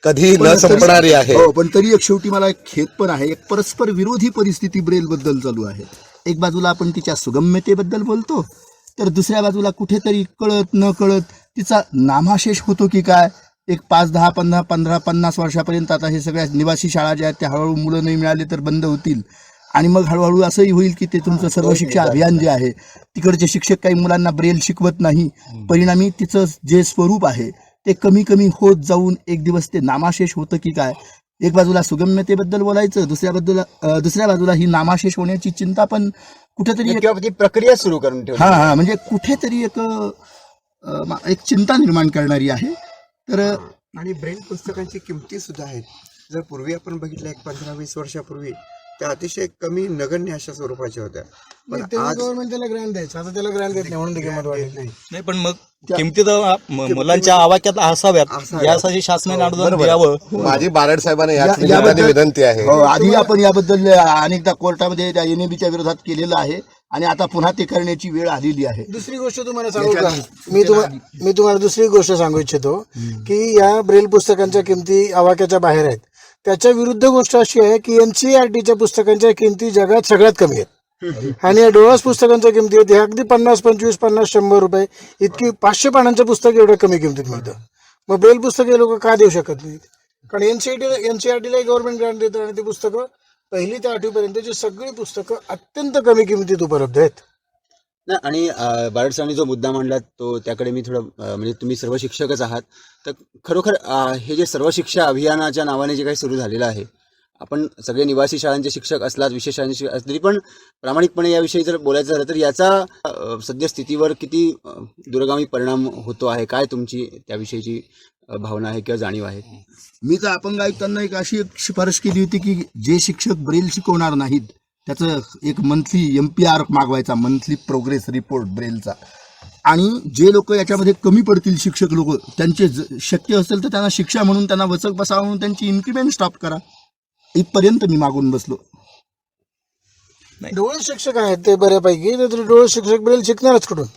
कधी पण न तरी- संपणारी आहे. हो, पण तरी एक शेवटी मला एक खेद पण आहे. एक परस्पर विरोधी परिस्थिती ब्रेल बद्दल चालू आहे. एक बाजूला आपण तिच्या सुगम्यतेबद्दल बोलतो, तर दुसऱ्या बाजूला कुठेतरी कळत न कळत तिचा नामाशेष होतो की काय. एक 5, 10, 15, 50 वर्षापर्यंत आता हे सगळ्या निवासी शाळा ज्या आहेत त्या हळूहळू मुलं नाही मिळाले तर बंद होतील, आणि मग हळूहळू असंही होईल की ते तुमचं सर्व शिक्षा अभियान जे आहे, तिकडचे शिक्षक काही मुलांना ब्रेल शिकवत नाही, परिणामी तिचं जे स्वरूप आहे ते कमी कमी होत जाऊन एक दिवस ते नामाशेष होतं की काय. एक बाजूला सुगम्यतेबद्दल बोलायचं, दुसऱ्या बाजूला ही नामाशेष होण्याची चिंता पण कुठेतरी किंवा ती प्रक्रिया सुरू करून ठेवली. हा म्हणजे कुठेतरी एक चिंता निर्माण करणारी आहे. तर आणि ब्रेल पुस्तकांची किमती सुद्धा आहेत. जर पूर्वी आपण बघितलं 15-20 वर्षापूर्वी त्या अतिशय कमी नगण्य अशा स्वरूपाच्या होत्या, पण आज गव्हर्नमेंट त्याला ग्रँट द्यायचं, आता त्याला ग्रँट देत नाही म्हणून ती किंमत वाढली. नाही. नाही पण मग किमती तर मुलांच्या आवाक्यात असाव्यात यासाठी शासनाने अनुदान द्यावं. माझी बारड साहेबांना याच याबद्दल- निमित्ताने विनंती आहे. हो, आधी आपण याबद्दल अनेकदा कोर्टामध्ये त्या NABच्या विरोधात केलेलं आहे आणि आता पुन्हा ते करण्याची वेळ आलेली आहे. दुसरी गोष्ट तुम्हाला सांगू का, मी तुम्हाला दुसरी गोष्ट सांगू इच्छितो की या ब्रेल पुस्तकांच्या किमती आवाक्याच्या बाहेर आहेत. त्याच्या विरुद्ध गोष्ट अशी आहे की NCERTच्या पुस्तकांच्या किमती जगात सगळ्यात कमी आहेत आणि या डोळस पुस्तकांच्या किमती आहेत अगदी 50, 25, 50, 100 रुपये इतकी 500 पानांचं पुस्तक एवढ्या कमी किमतीत मिळतं. मग ब्रेल पुस्तक हे लोक का देऊ शकत नाहीत? कारण NCERTला गव्हर्नमेंट ग्रँट देतं आणि ती पुस्तकं 1ली ते 8वी पर्यंतची सगळी पुस्तकं अत्यंत कमी किमतीत उपलब्ध आहेत. नाही, आणि बारड सरांनी जो मुद्दा मांडला तो त्याकडे मी थोडं म्हणजे तुम्ही सर्व शिक्षकच आहात, तर खरोखर हे जे सर्व शिक्षा अभियानाच्या नावाने जे काही सुरू झालेलं आहे, आपण सगळे निवासी शाळांचे शिक्षक असलात, विशेष शाळांचे शिक्षक असले, तरी पण प्रामाणिकपणे याविषयी जर बोलायचं झालं तर याचा सद्यस्थितीवर किती दूरगामी परिणाम होतो आहे, काय तुमची त्याविषयीची भावना आहे किंवा जाणीव आहे? मी तर अपंग आयुक्तांना एक शिफारस केली होती की जे शिक्षक ब्रेल शिकवणार नाहीत त्याचं एक मंथली MPR मागवायचा, मंथली प्रोग्रेस रिपोर्ट ब्रेलचा, आणि जे लोक याच्यामध्ये कमी पडतील शिक्षक लोक त्यांचे शक्य असेल तर त्यांना शिक्षा म्हणून त्यांना वचक बसावं म्हणून त्यांची इन्क्रिमेंट स्टॉप करा, इथपर्यंत मी मागून बसलो. डोळे शिक्षक आहेत ते बऱ्यापैकी, तर डोळे शिक्षक ब्रेल शिकणारच कुठून?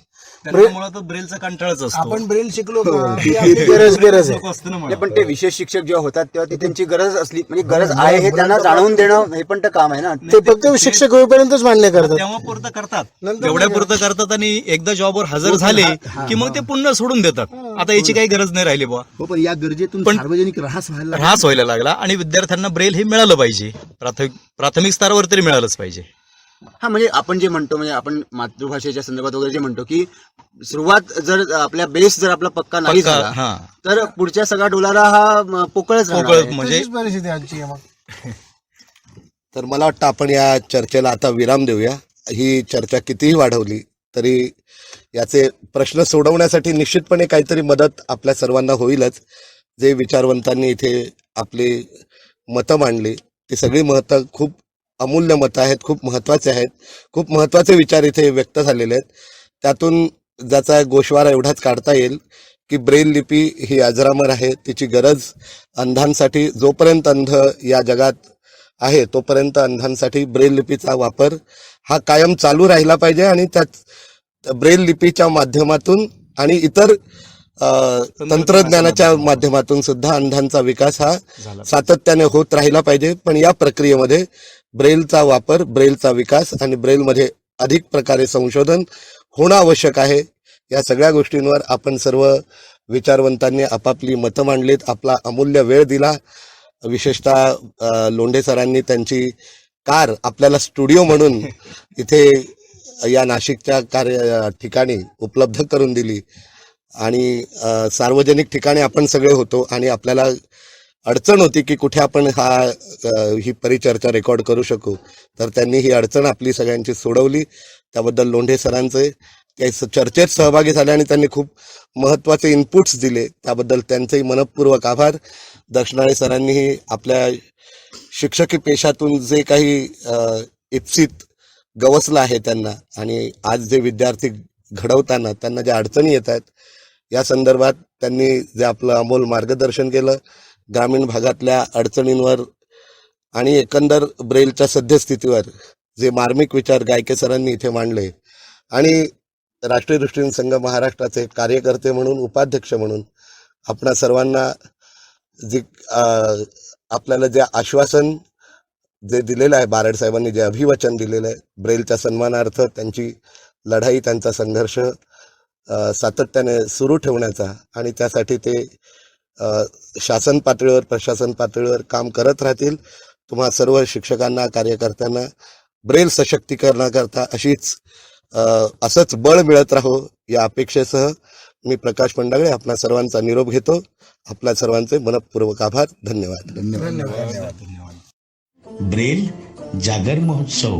मुळात ब्रेलचा कंटाळाच असतो. आपण ब्रेल शिकलो का ही आपली गरज आहे. नाही, पण ते विशेष शिक्षक जेव्हा होतात तेव्हा ती त्यांची गरज असली, म्हणजे गरज आहे हे त्यांना जाणवून देणं हे पण तर काम आहे ना. ते फक्त शिक्षक होईपर्यंतच मान्य करतात. तेव्हा पुरतं करतात, एवढ्या पुरतं करतात आणि एकदा जॉबवर हजर झाले की मग ते पुन्हा सोडून देतात. आता याची काही गरज नाही राहिली बुवा. हो, पण या गरजेतून पण- सार्वजनिक ऱ्हास व्हायला लागला. ऱ्हास व्हायला लागला आणि विद्यार्थ्यांना ब्रेल हे मिळालं पाहिजे, प्राथमिक स्तरावर तरी मिळालंच पाहिजे. हा, म्हणजे आपण जे म्हणतो, म्हणजे आपण मातृभाषेच्या संदर्भात वगैरे जे म्हणतो की सुरुवात जर आपल्या बेस जर आपला पक्का नाही झाला हा, तर पुढच्या सगळा डोलारा हा पोकळच राहणार आहे. म्हणजे तशीच परिस्थिती आजची आहे मग. तर मला वाटतं आपण या चर्चेला आता विराम देऊया. ही चर्चा कितीही वाढवली तरी याचे प्रश्न सोडवण्यासाठी निश्चितपणे काहीतरी मदत आपल्या सर्वांना होईलच. जे विचारवंतांनी इथे आपली मतं मांडली ती सगळी मतं खूप अमूल्य मतं आहेत, खूप महत्त्वाचे आहेत, खूप महत्त्वाचे विचार इथे व्यक्त झालेले आहेत. त्यातून ज्याचा गोषवारा एवढाच काढता येईल की ब्रेल लिपी ही अजरामर आहे, तिची गरज अंधांसाठी, जोपर्यंत अंध या जगात आहे तोपर्यंत अंधांसाठी ब्रेल लिपीचा वापर हा कायम चालू राहिला पाहिजे आणि त्यात ब्रेल लिपीच्या माध्यमातून आणि इतर तंत्रज्ञानाच्या माध्यमातून सुद्धा अंधांचा विकास हा सातत्याने होत राहिला पाहिजे. पण या प्रक्रियेमध्ये ब्रेलचा वापर, ब्रेलचा विकास आणि ब्रेलमध्ये अधिक प्रकारे संशोधन होणं आवश्यक आहे. या सगळ्या गोष्टींवर आपण सर्व विचारवंतांनी आपापली मतं मांडलीत, आपला अमूल्य वेळ दिला. विशेषतः लोंढे सरांनी त्यांची कार आपल्याला स्टुडिओ म्हणून इथे या नाशिकच्या ठिकाणी उपलब्ध करून दिली आणि सार्वजनिक ठिकाणी आपण सगळे होतो आणि आपल्याला अडचण होती की कुठे आपण ही परिचर्चा रेकॉर्ड करू शकू, तर त्यांनी ही अडचण आपली सगळ्यांची सोडवली. त्याबद्दल लोंढे सरांचे ते चर्चेत सहभागी झाले आणि त्यांनी खूप महत्त्वाचे इनपुट्स दिले, त्याबद्दल त्यांचेही मनपूर्वक आभार. दक्षिणाळे सरांनीही आपल्या शिक्षकी पेशातून जे काही इप्सित गवसलं आहे त्यांना, आणि आज जे विद्यार्थी घडवताना त्यांना ज्या अडचणी येत आहेत या संदर्भात त्यांनी जे आपलं अमोल मार्गदर्शन केलं, ग्रामीण भागातल्या अडचणींवर आणि एकंदर ब्रेलच्या सद्यस्थितीवर जे मार्मिक विचार गायके सरांनी इथे मांडले, आणि राष्ट्रीय दृष्टीने संघ महाराष्ट्राचे कार्यकर्ते म्हणून, उपाध्यक्ष म्हणून आपणा सर्वांना जे आपल्याला जे आश्वासन जे दिलेलं आहे, बारड साहेबांनी जे अभिवचन दिलेलं आहे ब्रेलच्या सन्मानार्थ, त्यांची लढाई, त्यांचा संघर्ष सातत्याने सुरू ठेवण्याचा, आणि त्यासाठी ते शासन पातळीवर, प्रशासन पातळीवर काम करत राहतील. तुम्हा सर्व शिक्षकांना, कार्यकर्त्यांना ब्रेल सशक्तीकरणाकरता असंच बळ मिळत राहो या अपेक्षेसह मी प्रकाश पंडागळे आपल्या सर्वांचा निरोप घेतो. आपल्या सर्वांचे मनपूर्वक आभार. धन्यवाद. धन्यवाद. ब्रेल जागर महोत्सव